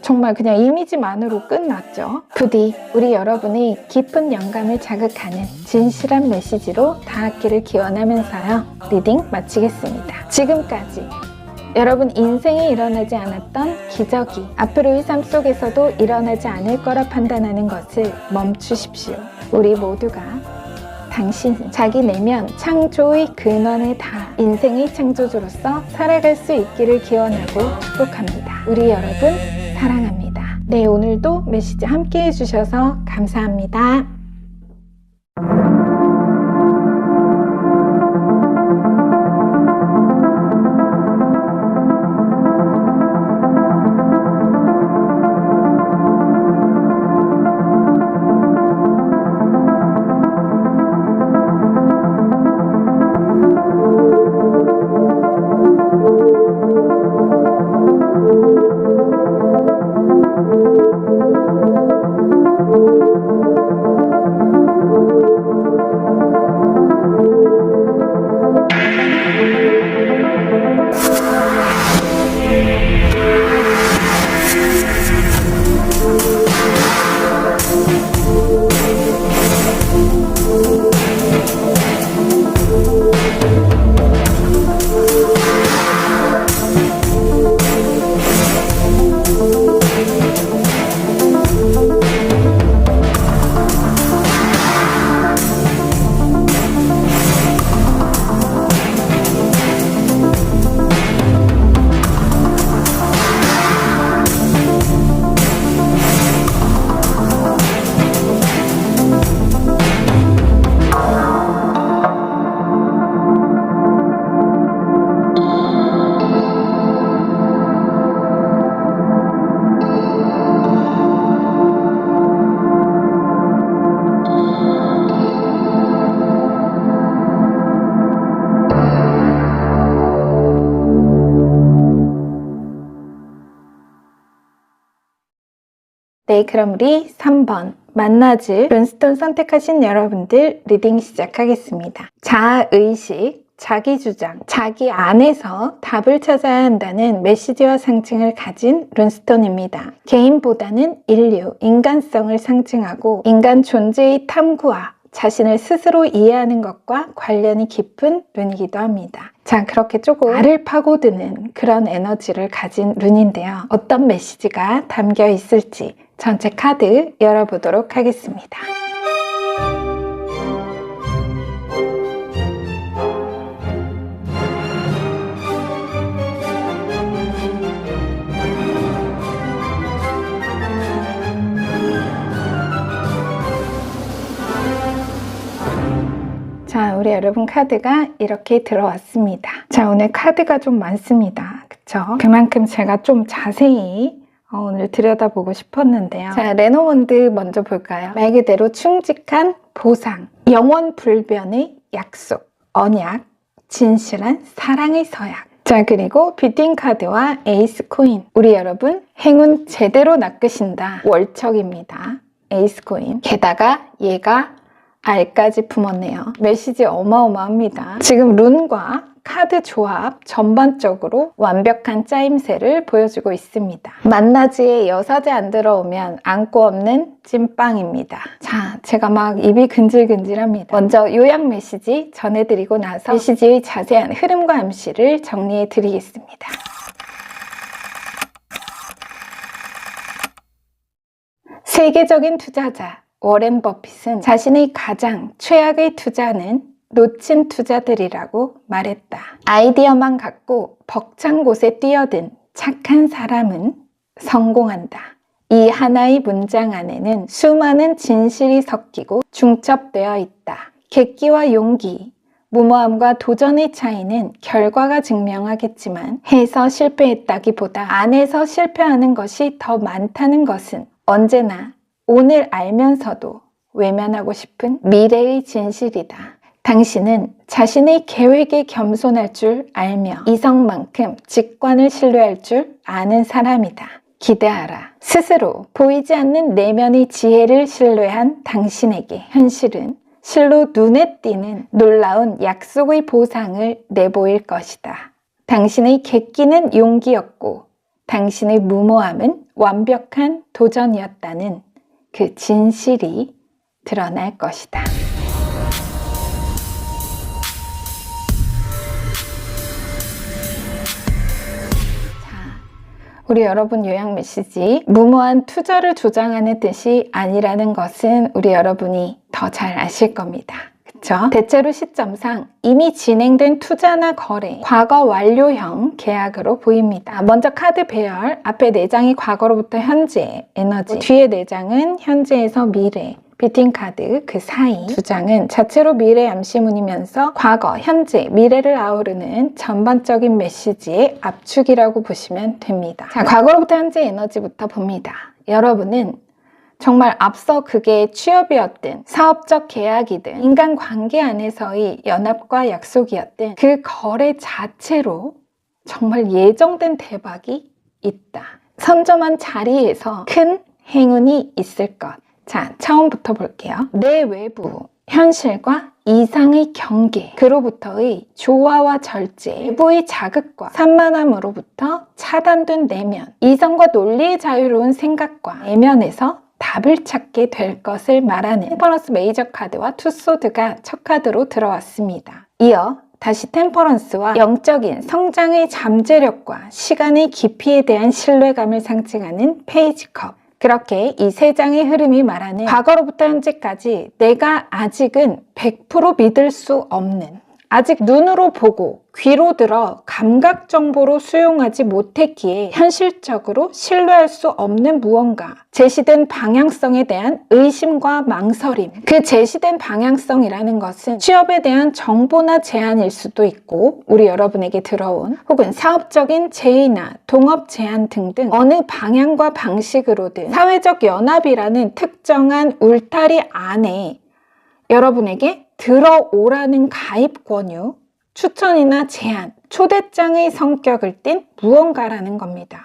정말 그냥 이미지만으로 끝났죠. 부디 우리 여러분의 깊은 영감을 자극하는 진실한 메시지로 닿았기를 기원하면서요. 리딩 마치겠습니다. 지금까지 여러분 인생에 일어나지 않았던 기적이 앞으로의 삶 속에서도 일어나지 않을 거라 판단하는 것을 멈추십시오. 우리 모두가 당신 자기 내면 창조의 근원에 닿아 인생의 창조주로서 살아갈 수 있기를 기원하고 축복합니다. 우리 여러분 사랑합니다. 네, 오늘도 메시지 함께 해주셔서 감사합니다. 네, 그럼 우리 3번 만나즈 룬스톤 선택하신 여러분들 리딩 시작하겠습니다. 자아의식, 자기주장, 자기 안에서 답을 찾아야 한다는 메시지와 상징을 가진 룬스톤입니다. 개인보다는 인류, 인간성을 상징하고 인간 존재의 탐구와 자신을 스스로 이해하는 것과 관련이 깊은 룬이기도 합니다. 자, 그렇게 조금 알을 파고드는 그런 에너지를 가진 룬인데요. 어떤 메시지가 담겨 있을지 전체 카드 열어보도록 하겠습니다. 자, 우리 여러분 카드가 이렇게 들어왔습니다. 자, 오늘 카드가 좀 많습니다. 그쵸? 그만큼 제가 좀 자세히 오늘 들여다보고 싶었는데요. 자, 레노몬드 먼저 볼까요? 말 그대로 충직한 보상, 영원 불변의 약속, 언약, 진실한 사랑의 서약. 자, 그리고 뷰팅 카드와 에이스 코인. 우리 여러분 행운 제대로 낚으신다. 월척입니다. 에이스 코인. 게다가 얘가 알까지 품었네요. 메시지 어마어마합니다. 지금 룬과 카드 조합 전반적으로 완벽한 짜임새를 보여주고 있습니다. 만나지에 여사제 안 들어오면 안고 없는 찐빵입니다. 자, 제가 막 입이 근질근질합니다. 먼저 요약 메시지 전해드리고 나서 메시지의 자세한 흐름과 암시를 정리해 드리겠습니다. 세계적인 투자자 워렌 버핏은 자신의 가장 최악의 투자는 놓친 투자들이라고 말했다. 아이디어만 갖고 벅찬 곳에 뛰어든 착한 사람은 성공한다. 이 하나의 문장 안에는 수많은 진실이 섞이고 중첩되어 있다. 객기와 용기, 무모함과 도전의 차이는 결과가 증명하겠지만 해서 실패했다기보다 안에서 실패하는 것이 더 많다는 것은 언제나 오늘 알면서도 외면하고 싶은 미래의 진실이다. 당신은 자신의 계획에 겸손할 줄 알며 이성만큼 직관을 신뢰할 줄 아는 사람이다. 기대하라. 스스로 보이지 않는 내면의 지혜를 신뢰한 당신에게 현실은 실로 눈에 띄는 놀라운 약속의 보상을 내보일 것이다. 당신의 객기는 용기였고 당신의 무모함은 완벽한 도전이었다는 그 진실이 드러날 것이다. 우리 여러분 요약 메시지, 무모한 투자를 조장하는 뜻이 아니라는 것은 우리 여러분이 더 잘 아실 겁니다. 그쵸? 대체로 시점상 이미 진행된 투자나 거래, 과거 완료형 계약으로 보입니다. 먼저 카드 배열, 앞에 4장이 과거로부터 현재, 에너지, 뒤에 4장은 현재에서 미래, 비팅카드 그 사이 2장은 자체로 미래 암시문이면서 과거, 현재, 미래를 아우르는 전반적인 메시지의 압축이라고 보시면 됩니다. 자, 과거로부터 현재 에너지부터 봅니다. 여러분은 정말 앞서 그게 취업이었든 사업적 계약이든 인간관계 안에서의 연합과 약속이었든 그 거래 자체로 정말 예정된 대박이 있다. 선점한 자리에서 큰 행운이 있을 것. 자, 처음부터 볼게요. 내 외부, 현실과 이상의 경계, 그로부터의 조화와 절제, 외부의 자극과 산만함으로부터 차단된 내면, 이성과 논리의 자유로운 생각과 내면에서 답을 찾게 될 것을 말하는 템퍼런스 메이저 카드와 투소드가 첫 카드로 들어왔습니다. 이어 다시 템퍼런스와 영적인 성장의 잠재력과 시간의 깊이에 대한 신뢰감을 상징하는 페이지 컵. 그렇게 이 3장의 흐름이 말하는 과거로부터 현재까지 내가 아직은 100% 믿을 수 없는, 아직 눈으로 보고 귀로 들어 감각 정보로 수용하지 못했기에 현실적으로 신뢰할 수 없는 무언가, 제시된 방향성에 대한 의심과 망설임. 그 제시된 방향성이라는 것은 취업에 대한 정보나 제안일 수도 있고, 우리 여러분에게 들어온 혹은 사업적인 제의나 동업 제안 등등 어느 방향과 방식으로든 사회적 연합이라는 특정한 울타리 안에 여러분에게 들어오라는 가입 권유, 추천이나 제안, 초대장의 성격을 띤 무언가라는 겁니다.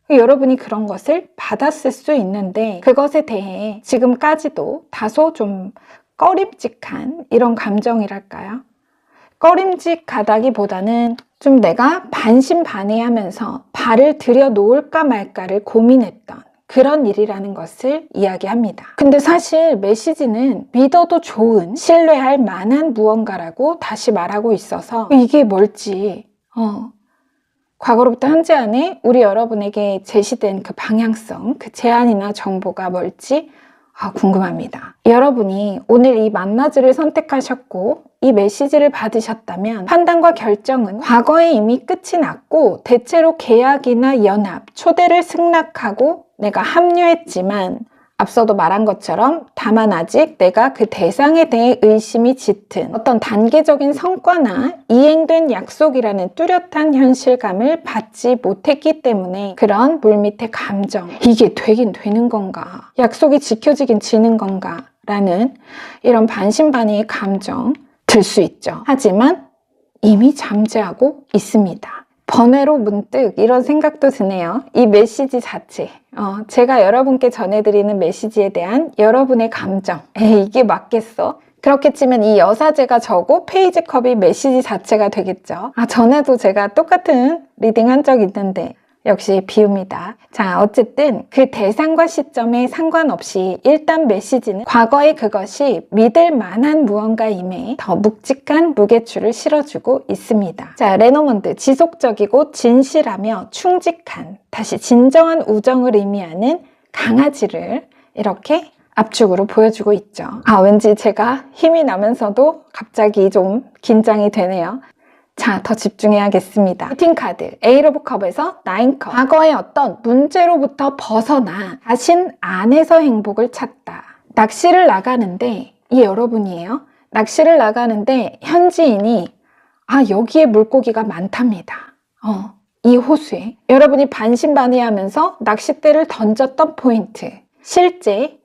여러분이 그런 것을 받았을 수 있는데 그것에 대해 지금까지도 다소 좀 꺼림칙한 이런 감정이랄까요? 꺼림칙하다기보다는 좀 내가 반신반의하면서 발을 들여놓을까 말까를 고민했던 그런 일이라는 것을 이야기합니다. 근데 사실 메시지는 믿어도 좋은, 신뢰할 만한 무언가라고 다시 말하고 있어서 이게 뭘지 과거로부터 현재 안에 우리 여러분에게 제시된 그 방향성, 그 제안이나 정보가 뭘지 궁금합니다. 여러분이 오늘 이 만나즈를 선택하셨고 이 메시지를 받으셨다면 판단과 결정은 과거에 이미 끝이 났고 대체로 계약이나 연합, 초대를 승낙하고 내가 합류했지만 앞서도 말한 것처럼 다만 아직 내가 그 대상에 대해 의심이 짙은 어떤 단계적인 성과나 이행된 약속이라는 뚜렷한 현실감을 받지 못했기 때문에 그런 물밑의 감정, 이게 되긴 되는 건가? 약속이 지켜지긴 지는 건가? 라는 이런 반신반의의 감정 들 수 있죠. 하지만 이미 잠재하고 있습니다. 번외로 문득 이런 생각도 드네요. 이 메시지 자체, 제가 여러분께 전해드리는 메시지에 대한 여러분의 감정, 이게 맞겠어? 그렇게 치면 이 여사제가 저고 페이지 컵이 메시지 자체가 되겠죠. 전에도 제가 똑같은 리딩 한 적 있는데 역시 비유입니다. 자, 어쨌든 그 대상과 시점에 상관없이 일단 메시지는 과거의 그것이 믿을 만한 무언가임에 더 묵직한 무게추를 실어주고 있습니다. 자, 레노먼드, 지속적이고 진실하며 충직한, 다시 진정한 우정을 의미하는 강아지를 이렇게 압축으로 보여주고 있죠. 왠지 제가 힘이 나면서도 갑자기 좀 긴장이 되네요. 자, 더 집중해야겠습니다. 비팅카드, 에잇 오브 컵에서 9컵. 과거의 어떤 문제로부터 벗어나 자신 안에서 행복을 찾다. 낚시를 나가는데, 이 여러분이에요. 낚시를 나가는데 현지인이 여기에 물고기가 많답니다. 이 호수에. 여러분이 반신반의하면서 낚싯대를 던졌던 포인트. 실제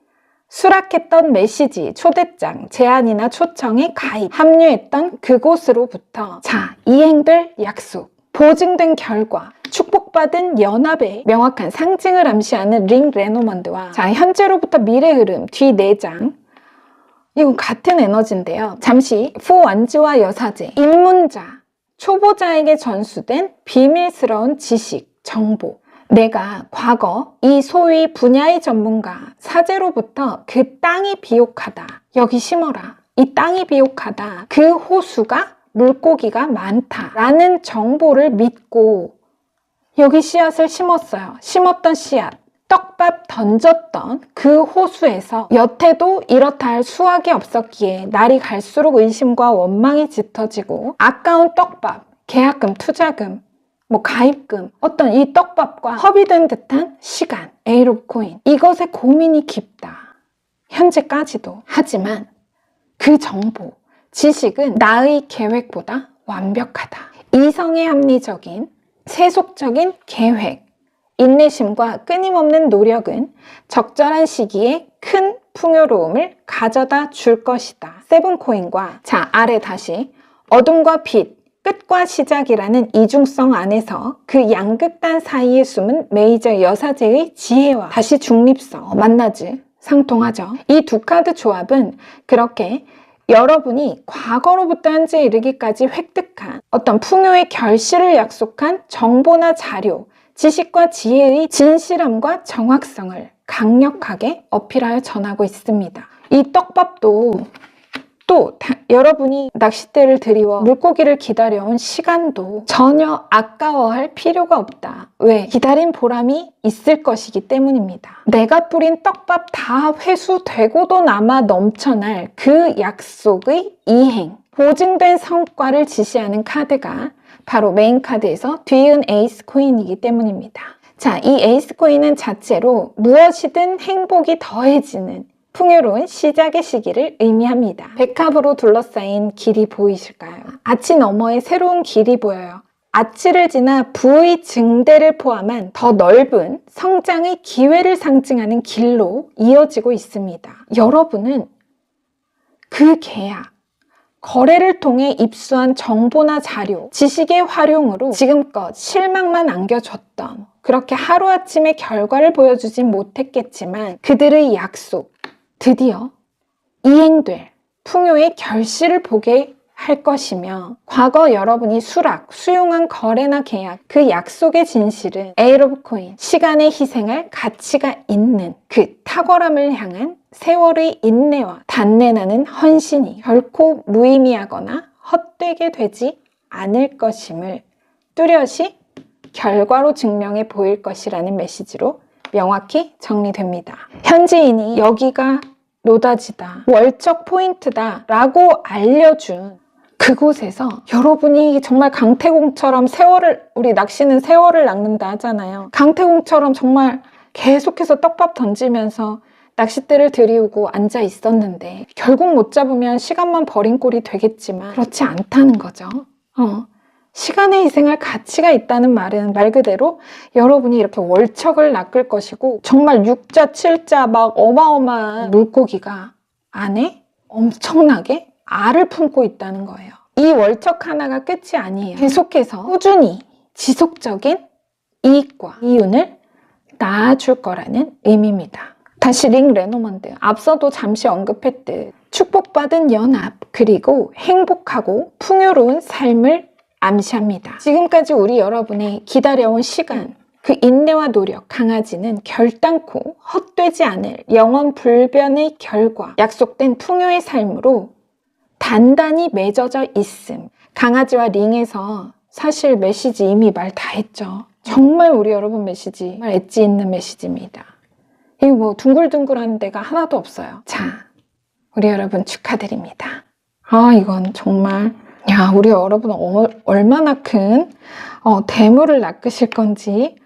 수락했던 메시지, 초대장, 제안이나 초청에 가입, 합류했던 그곳으로부터 이행될 약속, 보증된 결과, 축복받은 연합의 명확한 상징을 암시하는 링 레노먼드와 현재로부터 미래 흐름, 뒤 4장, 이건 같은 에너지인데요. 잠시 포완즈와 여사제, 입문자, 초보자에게 전수된 비밀스러운 지식, 정보. 내가 과거 이 소위 분야의 전문가 사제로부터 그 땅이 비옥하다. 여기 심어라. 이 땅이 비옥하다. 그 호수가 물고기가 많다. 라는 정보를 믿고 여기 씨앗을 심었어요. 심었던 씨앗. 떡밥 던졌던 그 호수에서 여태도 이렇다 할 수확이 없었기에 날이 갈수록 의심과 원망이 짙어지고 아까운 떡밥, 계약금, 투자금, 가입금, 어떤 이 떡밥과 허비된 듯한 시간, 에이롭코인, 이것에 고민이 깊다. 현재까지도. 하지만 그 정보, 지식은 나의 계획보다 완벽하다. 이성의 합리적인, 세속적인 계획, 인내심과 끊임없는 노력은 적절한 시기에 큰 풍요로움을 가져다 줄 것이다. 세븐코인과 자, 아래 다시 어둠과 빛, 끝과 시작이라는 이중성 안에서 그 양극단 사이에 숨은 메이저 여사제의 지혜와 다시 중립성, 만나지, 상통하죠. 이 두 카드 조합은 그렇게 여러분이 과거로부터 현재에 이르기까지 획득한 어떤 풍요의 결실을 약속한 정보나 자료, 지식과 지혜의 진실함과 정확성을 강력하게 어필하여 전하고 있습니다. 이 떡밥도 또 여러분이 낚싯대를 들이워 물고기를 기다려온 시간도 전혀 아까워할 필요가 없다. 왜? 기다린 보람이 있을 것이기 때문입니다. 내가 뿌린 떡밥 다 회수되고도 남아 넘쳐날 그 약속의 이행, 보증된 성과를 지시하는 카드가 바로 메인 카드에서 뒤은 에이스 코인이기 때문입니다. 자, 이 에이스 코인은 자체로 무엇이든 행복이 더해지는 풍요로운 시작의 시기를 의미합니다. 백합으로 둘러싸인 길이 보이실까요? 아치 너머에 새로운 길이 보여요. 아치를 지나 부의 증대를 포함한 더 넓은 성장의 기회를 상징하는 길로 이어지고 있습니다. 여러분은 그 계약, 거래를 통해 입수한 정보나 자료, 지식의 활용으로 지금껏 실망만 안겨줬던 그렇게 하루아침에 결과를 보여주진 못했겠지만 그들의 약속, 드디어 이행될 풍요의 결실을 보게 할 것이며 과거 여러분이 수용한 거래나 계약, 그 약속의 진실은 에이롭코인, 시간에 희생할 가치가 있는 그 탁월함을 향한 세월의 인내와 단내나는 헌신이 결코 무의미하거나 헛되게 되지 않을 것임을 뚜렷이 결과로 증명해 보일 것이라는 메시지로 명확히 정리됩니다. 현지인이 여기가 노다지다, 월척 포인트다 라고 알려준 그곳에서 여러분이 정말 강태공처럼 우리 낚시는 세월을 낚는다 하잖아요. 강태공처럼 정말 계속해서 떡밥 던지면서 낚싯대를 들이우고 앉아 있었는데 결국 못 잡으면 시간만 버린 꼴이 되겠지만 그렇지 않다는 거죠. 시간에 희생할 가치가 있다는 말은 말 그대로 여러분이 이렇게 월척을 낚을 것이고 정말 6자, 7자 막 어마어마한 물고기가 안에 엄청나게 알을 품고 있다는 거예요. 이 월척 하나가 끝이 아니에요. 계속해서 꾸준히 지속적인 이익과 이윤을 낳아줄 거라는 의미입니다. 다시 링 레노먼드, 앞서도 잠시 언급했듯 축복받은 연합 그리고 행복하고 풍요로운 삶을 암시합니다. 지금까지 우리 여러분의 기다려온 시간, 그 인내와 노력, 강아지는 결단코 헛되지 않을 영원 불변의 결과, 약속된 풍요의 삶으로 단단히 맺어져 있음. 강아지와 링에서 사실 메시지 이미 말 다 했죠. 정말 우리 여러분 메시지 정말 엣지 있는 메시지입니다. 이 둥글둥글한 데가 하나도 없어요. 자, 우리 여러분 축하드립니다. 이건 정말 우리 여러분 얼마나 큰 대물을 낚으실 건지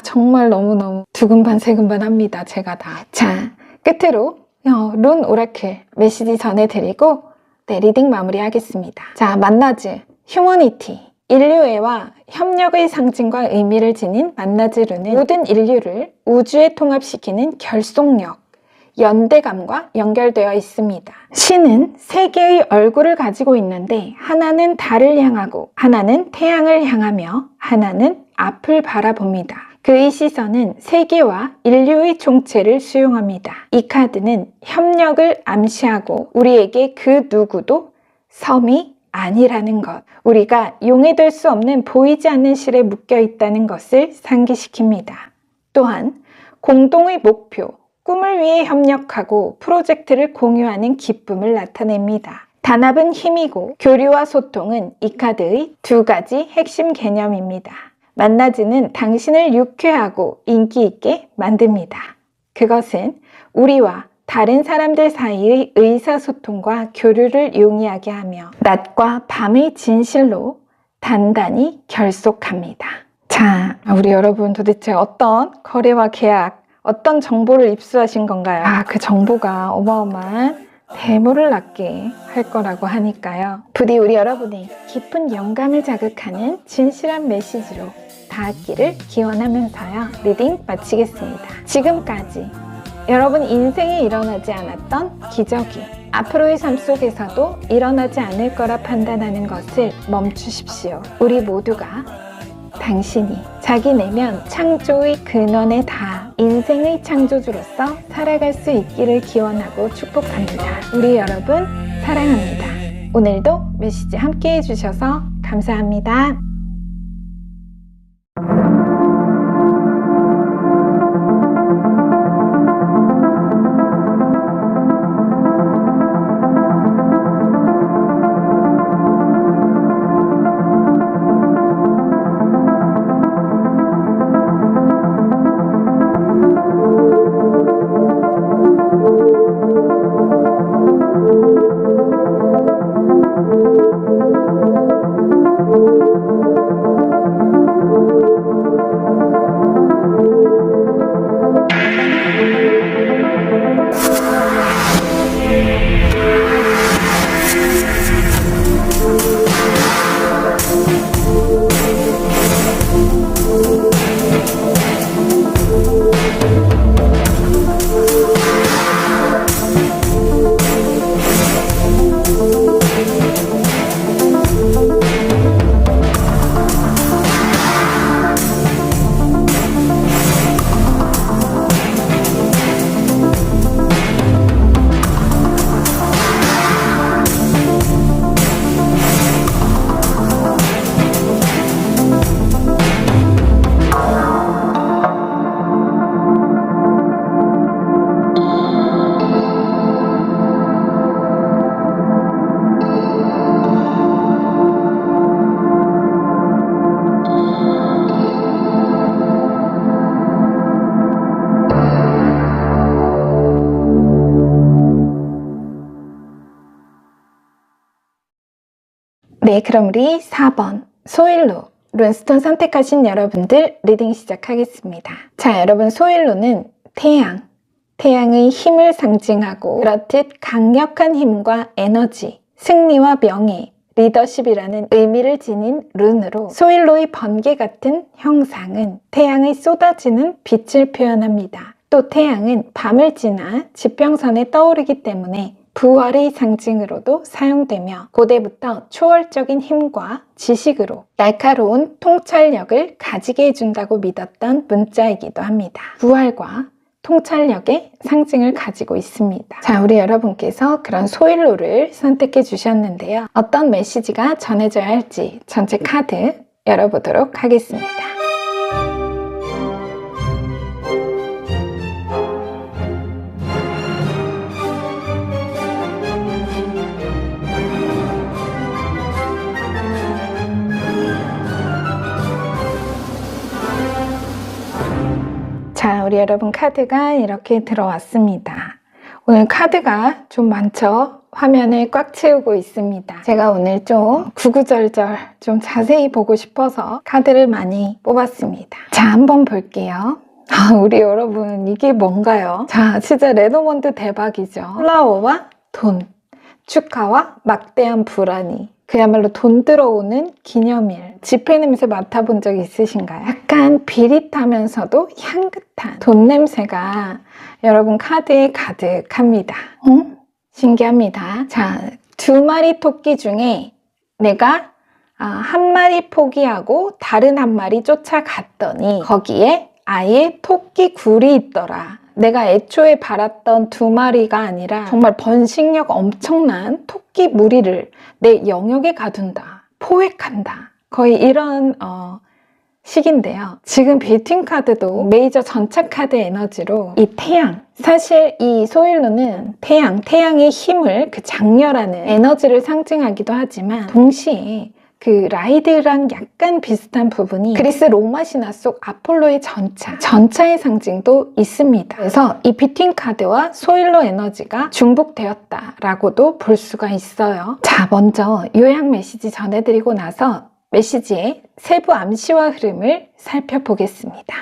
정말 너무너무 두근반 세근반 합니다. 제가 다. 자, 끝으로 룬 오라클 메시지 전해드리고 리딩 마무리하겠습니다. 자, 만나즈 휴머니티, 인류애와 협력의 상징과 의미를 지닌 만나즈 룬은 모든 인류를 우주에 통합시키는 결속력, 연대감과 연결되어 있습니다. 신은 세 개의 얼굴을 가지고 있는데 하나는 달을 향하고 하나는 태양을 향하며 하나는 앞을 바라봅니다. 그의 시선은 세계와 인류의 총체를 수용합니다. 이 카드는 협력을 암시하고 우리에게 그 누구도 섬이 아니라는 것, 우리가 용해될 수 없는 보이지 않는 실에 묶여 있다는 것을 상기시킵니다. 또한 공동의 목표, 꿈을 위해 협력하고 프로젝트를 공유하는 기쁨을 나타냅니다. 단합은 힘이고 교류와 소통은 이 카드의 두 가지 핵심 개념입니다. 만나지는 당신을 유쾌하고 인기 있게 만듭니다. 그것은 우리와 다른 사람들 사이의 의사소통과 교류를 용이하게 하며 낮과 밤의 진실로 단단히 결속합니다. 자, 우리 여러분 도대체 어떤 거래와 계약, 어떤 정보를 입수하신 건가요? 그 정보가 어마어마한 대물을 낳게 할 거라고 하니까요. 부디 우리 여러분의 깊은 영감을 자극하는 진실한 메시지로 닿았기를 기원하면서요. 리딩 마치겠습니다. 지금까지 여러분 인생에 일어나지 않았던 기적이 앞으로의 삶 속에서도 일어나지 않을 거라 판단하는 것을 멈추십시오. 우리 모두가 당신이 자기 내면 창조의 근원에 닿아 인생의 창조주로서 살아갈 수 있기를 기원하고 축복합니다. 우리 여러분 사랑합니다. 오늘도 메시지 함께 해주셔서 감사합니다. 네, 그럼 우리 4번 소일로 룬스톤 선택하신 여러분들 리딩 시작하겠습니다. 자, 여러분 소일로는 태양의 힘을 상징하고 그렇듯 강력한 힘과 에너지, 승리와 명예, 리더십이라는 의미를 지닌 룬으로 소일로의 번개 같은 형상은 태양의 쏟아지는 빛을 표현합니다. 또 태양은 밤을 지나 지평선에 떠오르기 때문에 부활의 상징으로도 사용되며 고대부터 초월적인 힘과 지식으로 날카로운 통찰력을 가지게 해준다고 믿었던 문자이기도 합니다. 부활과 통찰력의 상징을 가지고 있습니다. 자, 우리 여러분께서 그런 소일로를 선택해 주셨는데요. 어떤 메시지가 전해져야 할지 전체 카드 열어보도록 하겠습니다. 자, 우리 여러분 카드가 이렇게 들어왔습니다. 오늘 카드가 좀 많죠? 화면을 꽉 채우고 있습니다. 제가 오늘 좀 구구절절 좀 자세히 보고 싶어서 카드를 많이 뽑았습니다. 자, 한번 볼게요. 우리 여러분 이게 뭔가요? 자, 진짜 레노먼드 대박이죠. 플라워와 돈, 축하와 막대한 불안이. 그야말로 돈 들어오는 기념일. 지폐 냄새 맡아본 적 있으신가요? 약간 비릿하면서도 향긋한 돈 냄새가 여러분 카드에 가득합니다. 신기합니다. 자, 2마리 토끼 중에 내가 한 마리 포기하고 다른 한 마리 쫓아갔더니 거기에 아예 토끼 굴이 있더라. 내가 애초에 바랐던 2마리가 아니라 정말 번식력 엄청난 토끼 무리를 내 영역에 가둔다, 포획한다, 거의 이런 식인데요. 지금 빌트인 카드도 메이저 전차 카드 에너지로 이 태양, 사실 이 소일로는 태양의 힘을, 그 장렬하는 에너지를 상징하기도 하지만 동시에 그 라이드랑 약간 비슷한 부분이 그리스 로마 신화 속 아폴로의 전차의 상징도 있습니다. 그래서 이 빌트인 카드와 소일로 에너지가 중복되었다라고도 볼 수가 있어요. 자, 먼저 요약 메시지 전해드리고 나서 메시지의 세부 암시와 흐름을 살펴보겠습니다.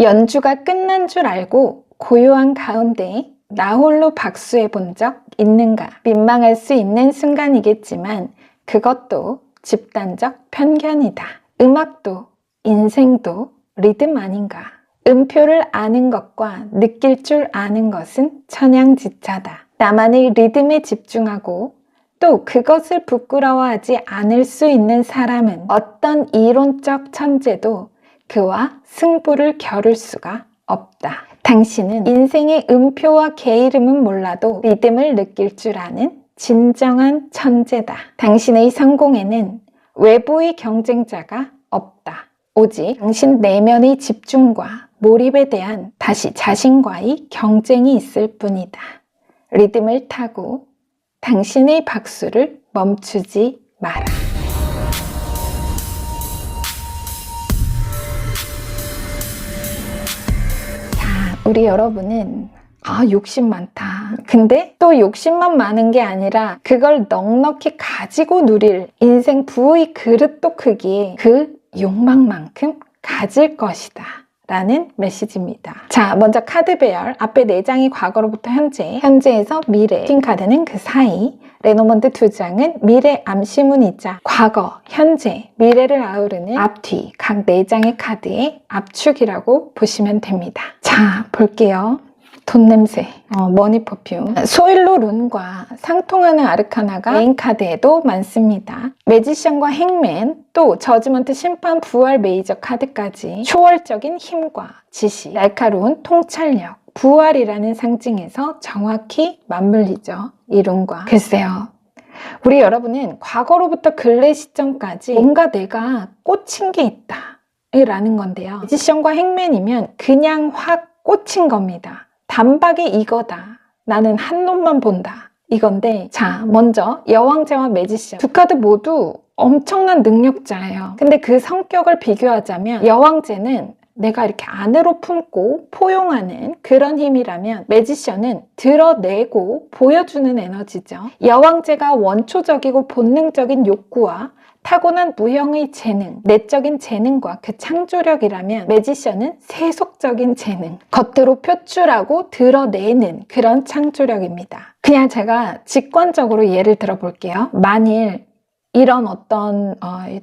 연주가 끝난 줄 알고 고요한 가운데 나 홀로 박수해 본 적 있는가? 민망할 수 있는 순간이겠지만 그것도 집단적 편견이다. 음악도 인생도 리듬 아닌가? 음표를 아는 것과 느낄 줄 아는 것은 천양지차다. 나만의 리듬에 집중하고 또 그것을 부끄러워하지 않을 수 있는 사람은 어떤 이론적 천재도 그와 승부를 겨룰 수가 없다. 당신은 인생의 음표와 게으름은 몰라도 리듬을 느낄 줄 아는 진정한 천재다. 당신의 성공에는 외부의 경쟁자가 없다. 오직 당신 내면의 집중과 몰입에 대한 다시 자신과의 경쟁이 있을 뿐이다. 리듬을 타고 당신의 박수를 멈추지 마라. 우리 여러분은 욕심 많다. 근데 또 욕심만 많은 게 아니라 그걸 넉넉히 가지고 누릴 인생 부의 그릇도 크기에 그 욕망만큼 가질 것이다 라는 메시지입니다. 자, 먼저 카드 배열. 앞에 4장이 과거로부터 현재에서 미래. 킹 카드는 그 사이. 레노먼드 2장은 미래 암시문이자 과거, 현재, 미래를 아우르는 앞뒤 각 4장의 카드의 압축이라고 보시면 됩니다. 자, 볼게요. 돈 냄새, 머니 퍼퓸. 소일로 룬과 상통하는 아르카나가 메인 카드에도 많습니다. 매지션과 행맨, 또 저지먼트 심판 부활 메이저 카드까지 초월적인 힘과 지시, 날카로운 통찰력, 부활이라는 상징에서 정확히 맞물리죠. 이 룬과. 글쎄요. 우리 여러분은 과거로부터 근래 시점까지 뭔가 내가 꽂힌 게 있다 라는 건데요. 매지션과 행맨이면 그냥 확 꽂힌 겁니다. 단박에 이거다. 나는 한 놈만 본다. 이건데, 자, 먼저 여왕제와 매지션. 두 카드 모두 엄청난 능력자예요. 근데 그 성격을 비교하자면 여왕제는 내가 이렇게 안으로 품고 포용하는 그런 힘이라면 매지션은 드러내고 보여주는 에너지죠. 여왕제가 원초적이고 본능적인 욕구와 타고난 무형의 재능, 내적인 재능과 그 창조력이라면 매지션은 세속적인 재능, 겉으로 표출하고 드러내는 그런 창조력입니다. 그냥 제가 직관적으로 예를 들어 볼게요. 만일 이런 어떤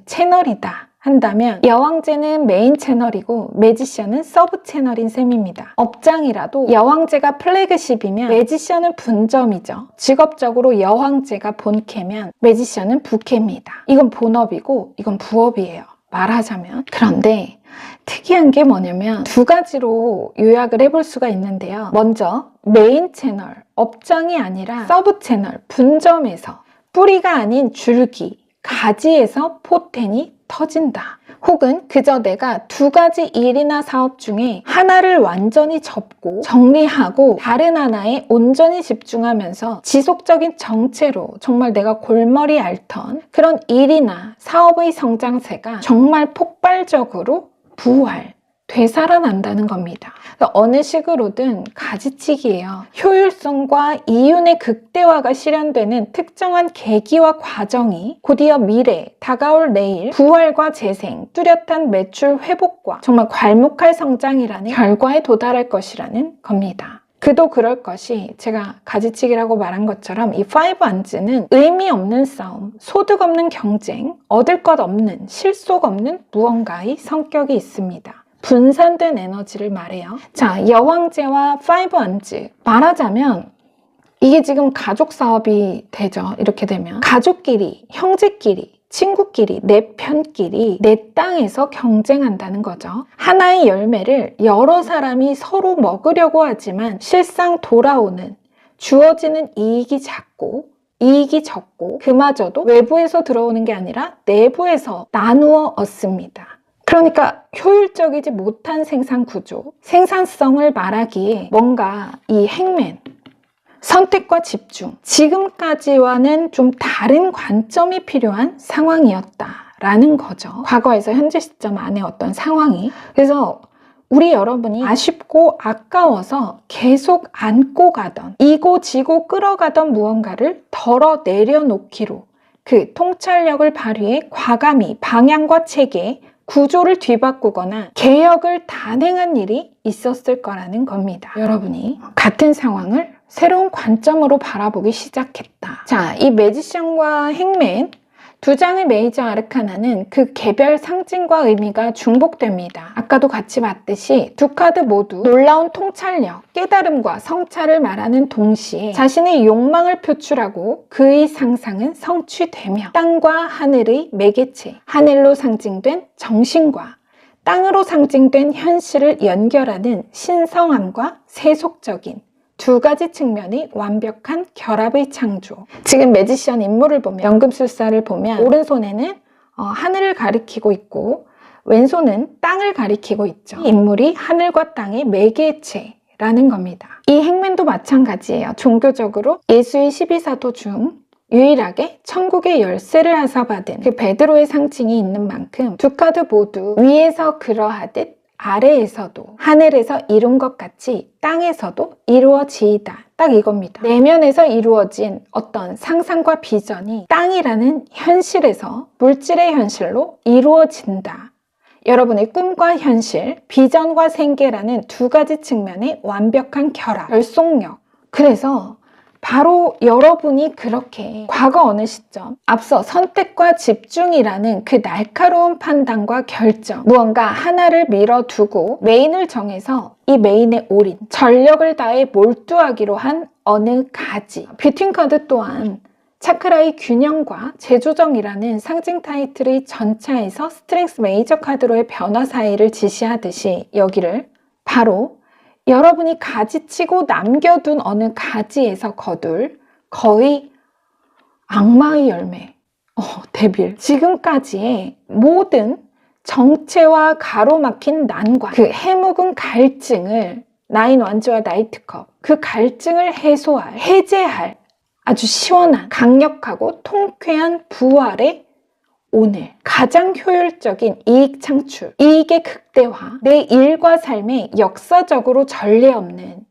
채널이다 한다면 여왕제는 메인 채널이고 매지션은 서브 채널인 셈입니다. 업장이라도 여왕제가 플래그십이면 매지션은 분점이죠. 직업적으로 여왕제가 본캐면 매지션은 부캐입니다. 이건 본업이고 이건 부업이에요. 말하자면. 그런데 특이한 게 뭐냐면 두 가지로 요약을 해볼 수가 있는데요. 먼저 메인 채널, 업장이 아니라 서브 채널, 분점에서 뿌리가 아닌 줄기, 가지에서 포텐이 터진다. 혹은 그저 내가 두 가지 일이나 사업 중에 하나를 완전히 접고 정리하고 다른 하나에 온전히 집중하면서 지속적인 정체로 정말 내가 골머리 앓던 그런 일이나 사업의 성장세가 정말 폭발적으로 부활, 되살아난다는 겁니다. 어느 식으로든 가지치기예요. 효율성과 이윤의 극대화가 실현되는 특정한 계기와 과정이 곧이어 미래, 다가올 내일, 부활과 재생, 뚜렷한 매출 회복과 정말 괄목할 성장이라는 결과에 도달할 것이라는 겁니다. 그도 그럴 것이 제가 가지치기라고 말한 것처럼 이 5 안즈는 의미 없는 싸움, 소득 없는 경쟁, 얻을 것 없는, 실속 없는 무언가의 성격이 있습니다. 분산된 에너지를 말해요. 자, 여왕제와 5 안즈. 말하자면 이게 지금 가족 사업이 되죠. 이렇게 되면 가족끼리, 형제끼리, 친구끼리, 내 편끼리 내 땅에서 경쟁한다는 거죠. 하나의 열매를 여러 사람이 서로 먹으려고 하지만 실상 돌아오는, 주어지는 이익이 작고 이익이 적고 그마저도 외부에서 들어오는 게 아니라 내부에서 나누어 얻습니다. 그러니까 효율적이지 못한 생산 구조, 생산성을 말하기에 뭔가 이 행맨, 선택과 집중, 지금까지와는 좀 다른 관점이 필요한 상황이었다라는 거죠. 과거에서 현재 시점 안에 어떤 상황이. 그래서 우리 여러분이 아쉽고 아까워서 계속 안고 가던, 이고 지고 끌어가던 무언가를 덜어 내려놓기로 그 통찰력을 발휘해 과감히 방향과 체계, 구조를 뒤바꾸거나 개혁을 단행한 일이 있었을 거라는 겁니다. 여러분이 같은 상황을 새로운 관점으로 바라보기 시작했다. 자, 이 매지션과 행맨 두 장의 메이저 아르카나는 그 개별 상징과 의미가 중복됩니다. 아까도 같이 봤듯이 두 카드 모두 놀라운 통찰력, 깨달음과 성찰을 말하는 동시에 자신의 욕망을 표출하고 그의 상상은 성취되며 땅과 하늘의 매개체, 하늘로 상징된 정신과 땅으로 상징된 현실을 연결하는 신성함과 세속적인 두 가지 측면이 완벽한 결합의 창조. 지금 매지션 인물을 보면, 연금술사를 보면 오른손에는 하늘을 가리키고 있고 왼손은 땅을 가리키고 있죠. 이 인물이 하늘과 땅의 매개체라는 겁니다. 이 행맨도 마찬가지예요. 종교적으로 예수의 12사도 중 유일하게 천국의 열쇠를 하사받은 그 베드로의 상징이 있는 만큼 두 카드 모두 위에서 그러하듯 아래에서도 하늘에서 이룬 것 같이 땅에서도 이루어지이다. 딱 이겁니다. 내면에서 이루어진 어떤 상상과 비전이 땅이라는 현실에서 물질의 현실로 이루어진다. 여러분의 꿈과 현실, 비전과 생계라는 두 가지 측면의 완벽한 결합, 결속력. 그래서 바로 여러분이 그렇게 과거 어느 시점 앞서 선택과 집중이라는 그 날카로운 판단과 결정, 무언가 하나를 밀어두고 메인을 정해서 이 메인에 올인, 전력을 다해 몰두하기로 한 어느 가지. 뷰팅 카드 또한 차크라의 균형과 재조정이라는 상징 타이틀의 전차에서 스트렝스 메이저 카드로의 변화 사이를 지시하듯이 여기를 바로 여러분이 가지치고 남겨둔 어느 가지에서 거둘 거의 악마의 열매, 데빌. 지금까지의 모든 정체와 가로막힌 난관, 그 해묵은 갈증을 나인 완즈와 나이트컵, 그 갈증을 해소할, 해제할 아주 시원한, 강력하고 통쾌한 부활의 오늘 가장 효율적인 이익 창출, 이익의 극대화, 내 일과 삶에 역사적으로 전례 없는,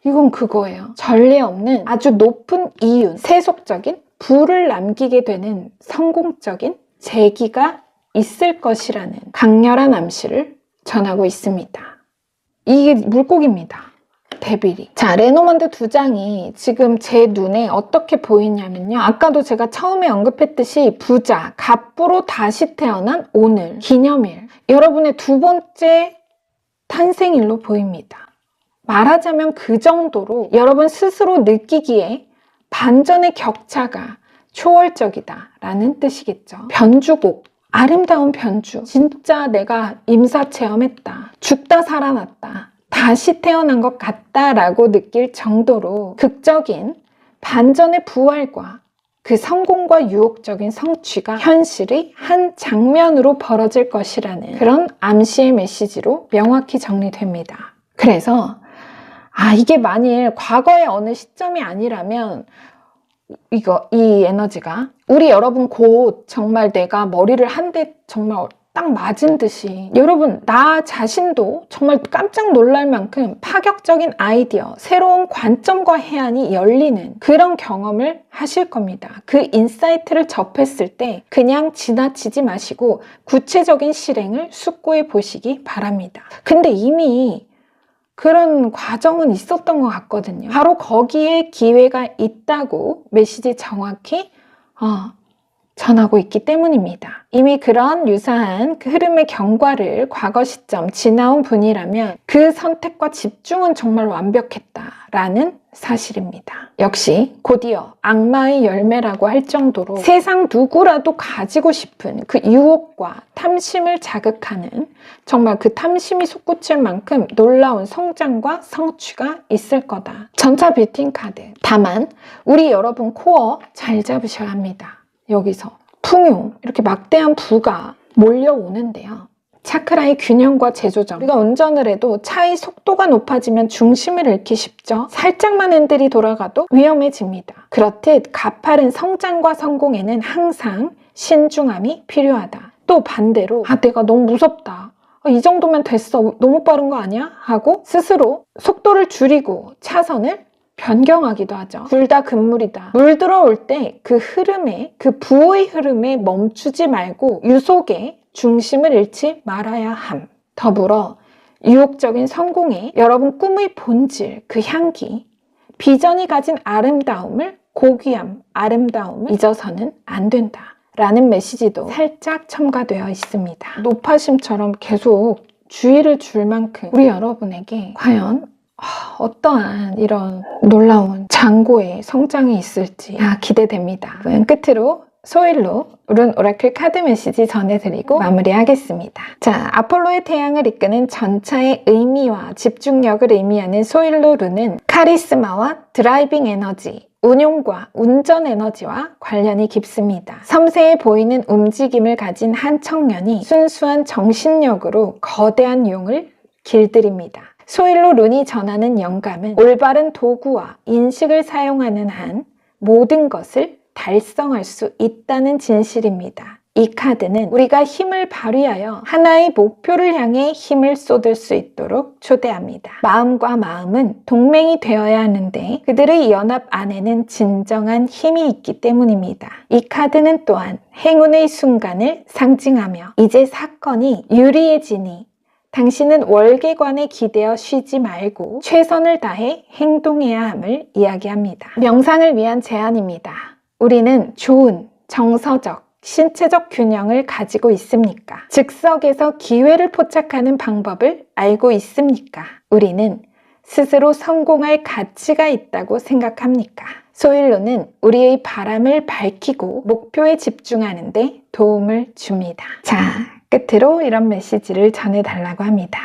이건 그거예요. 전례 없는 아주 높은 이윤, 세속적인 부를 남기게 되는 성공적인 재기가 있을 것이라는 강렬한 암시를 전하고 있습니다. 이게 물고기입니다. 데빌이. 자, 레노먼드 두 장이 지금 제 눈에 어떻게 보이냐면요. 아까도 제가 처음에 언급했듯이 부자, 갑부로 다시 태어난 오늘, 기념일. 여러분의 두 번째 탄생일로 보입니다. 말하자면 그 정도로 여러분 스스로 느끼기에 반전의 격차가 초월적이다라는 뜻이겠죠. 변주곡, 아름다운 변주. 진짜 내가 임사 체험했다. 죽다 살아났다. 다시 태어난 것 같다라고 느낄 정도로 극적인 반전의 부활과 그 성공과 유혹적인 성취가 현실의 한 장면으로 벌어질 것이라는 그런 암시의 메시지로 명확히 정리됩니다. 그래서 이게 만일 과거의 어느 시점이 아니라면 이 에너지가 우리 여러분 곧 정말 내가 머리를 한 대 정말 딱 맞은 듯이 여러분 나 자신도 정말 깜짝 놀랄 만큼 파격적인 아이디어, 새로운 관점과 해안이 열리는 그런 경험을 하실 겁니다. 그 인사이트를 접했을 때 그냥 지나치지 마시고 구체적인 실행을 숙고해 보시기 바랍니다. 근데 이미 그런 과정은 있었던 것 같거든요. 바로 거기에 기회가 있다고 메시지 정확히 전하고 있기 때문입니다. 이미 그런 유사한 그 흐름의 경과를 과거 시점 지나온 분이라면 그 선택과 집중은 정말 완벽했다라는 사실입니다. 역시 곧이어 악마의 열매라고 할 정도로 세상 누구라도 가지고 싶은 그 유혹과 탐심을 자극하는, 정말 그 탐심이 솟구칠 만큼 놀라운 성장과 성취가 있을 거다. 전차 뷰팅 카드. 다만 우리 여러분 코어 잘 잡으셔야 합니다. 여기서 풍요, 이렇게 막대한 부가 몰려오는데요. 차크라의 균형과 재조정. 우리가 운전을 해도 차의 속도가 높아지면 중심을 잃기 쉽죠. 살짝만 핸들이 돌아가도 위험해집니다. 그렇듯 가파른 성장과 성공에는 항상 신중함이 필요하다. 또 반대로 내가 너무 무섭다, 이 정도면 됐어, 너무 빠른 거 아니야? 하고 스스로 속도를 줄이고 차선을 변경하기도 하죠. 둘 다 금물이다. 물 들어올 때 그 흐름에, 그 부의 흐름에 멈추지 말고 유속에 중심을 잃지 말아야 함. 더불어 유혹적인 성공에 여러분 꿈의 본질, 그 향기, 비전이 가진 아름다움을, 고귀함, 아름다움을 잊어서는 안 된다 라는 메시지도 살짝 첨가되어 있습니다. 노파심처럼 계속 주의를 줄 만큼 우리 여러분에게 과연 어떠한 이런 놀라운 장고의 성장이 있을지 기대됩니다. 끝으로 소일로 룬 오라클 카드 메시지 전해드리고 마무리하겠습니다. 자, 아폴로의 태양을 이끄는 전차의 의미와 집중력을 의미하는 소일로 룬은 카리스마와 드라이빙 에너지, 운용과 운전 에너지와 관련이 깊습니다. 섬세해 보이는 움직임을 가진 한 청년이 순수한 정신력으로 거대한 용을 길들입니다. 소일로 룬이 전하는 영감은 올바른 도구와 인식을 사용하는 한 모든 것을 달성할 수 있다는 진실입니다. 이 카드는 우리가 힘을 발휘하여 하나의 목표를 향해 힘을 쏟을 수 있도록 초대합니다. 마음과 마음은 동맹이 되어야 하는데 그들의 연합 안에는 진정한 힘이 있기 때문입니다. 이 카드는 또한 행운의 순간을 상징하며 이제 사건이 유리해지니 당신은 월계관에 기대어 쉬지 말고 최선을 다해 행동해야 함을 이야기합니다. 명상을 위한 제안입니다. 우리는 좋은 정서적, 신체적 균형을 가지고 있습니까? 즉석에서 기회를 포착하는 방법을 알고 있습니까? 우리는 스스로 성공할 가치가 있다고 생각합니까? 소일로는 우리의 바람을 밝히고 목표에 집중하는 데 도움을 줍니다. 자, 끝으로 이런 메시지를 전해달라고 합니다.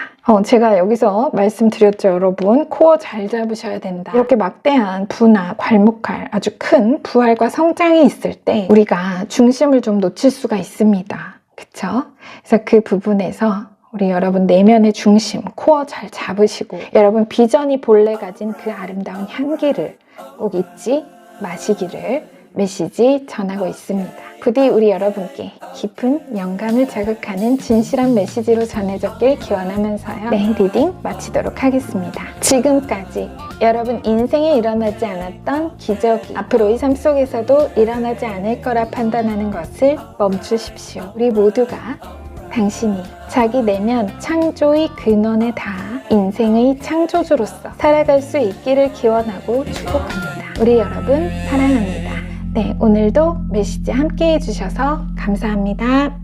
제가 여기서 말씀드렸죠, 여러분. 코어 잘 잡으셔야 된다. 이렇게 막대한 부나 괄목할 아주 큰 부활과 성장이 있을 때 우리가 중심을 좀 놓칠 수가 있습니다. 그쵸? 그래서 그 부분에서 우리 여러분 내면의 중심, 코어 잘 잡으시고 여러분 비전이 본래 가진 그 아름다운 향기를 꼭 잊지 마시기를 메시지 전하고 있습니다. 부디 우리 여러분께 깊은 영감을 자극하는 진실한 메시지로 전해졌길 기원하면서요. 리딩 마치도록 하겠습니다. 지금까지 여러분 인생에 일어나지 않았던 기적이 앞으로의 삶 속에서도 일어나지 않을 거라 판단하는 것을 멈추십시오. 우리 모두가 당신이 자기 내면 창조의 근원에 닿아 인생의 창조주로서 살아갈 수 있기를 기원하고 축복합니다. 우리 여러분 사랑합니다. 네, 오늘도 메시지 함께 해주셔서 감사합니다.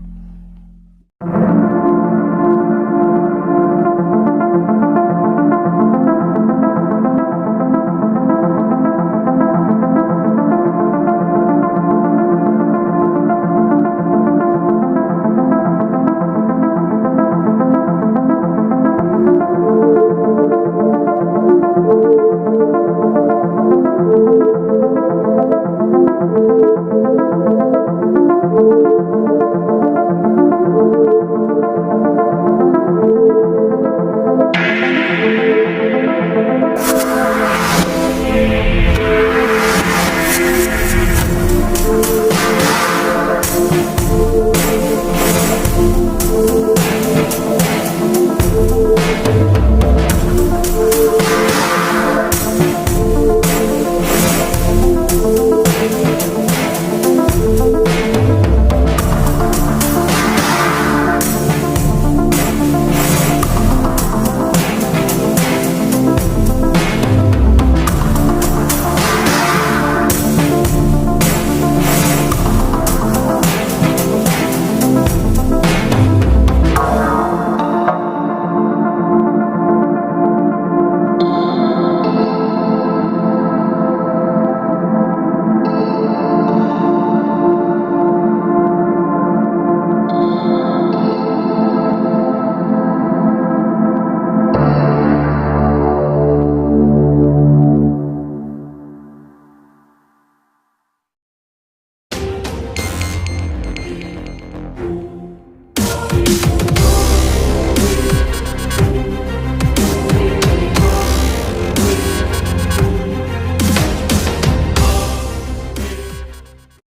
네.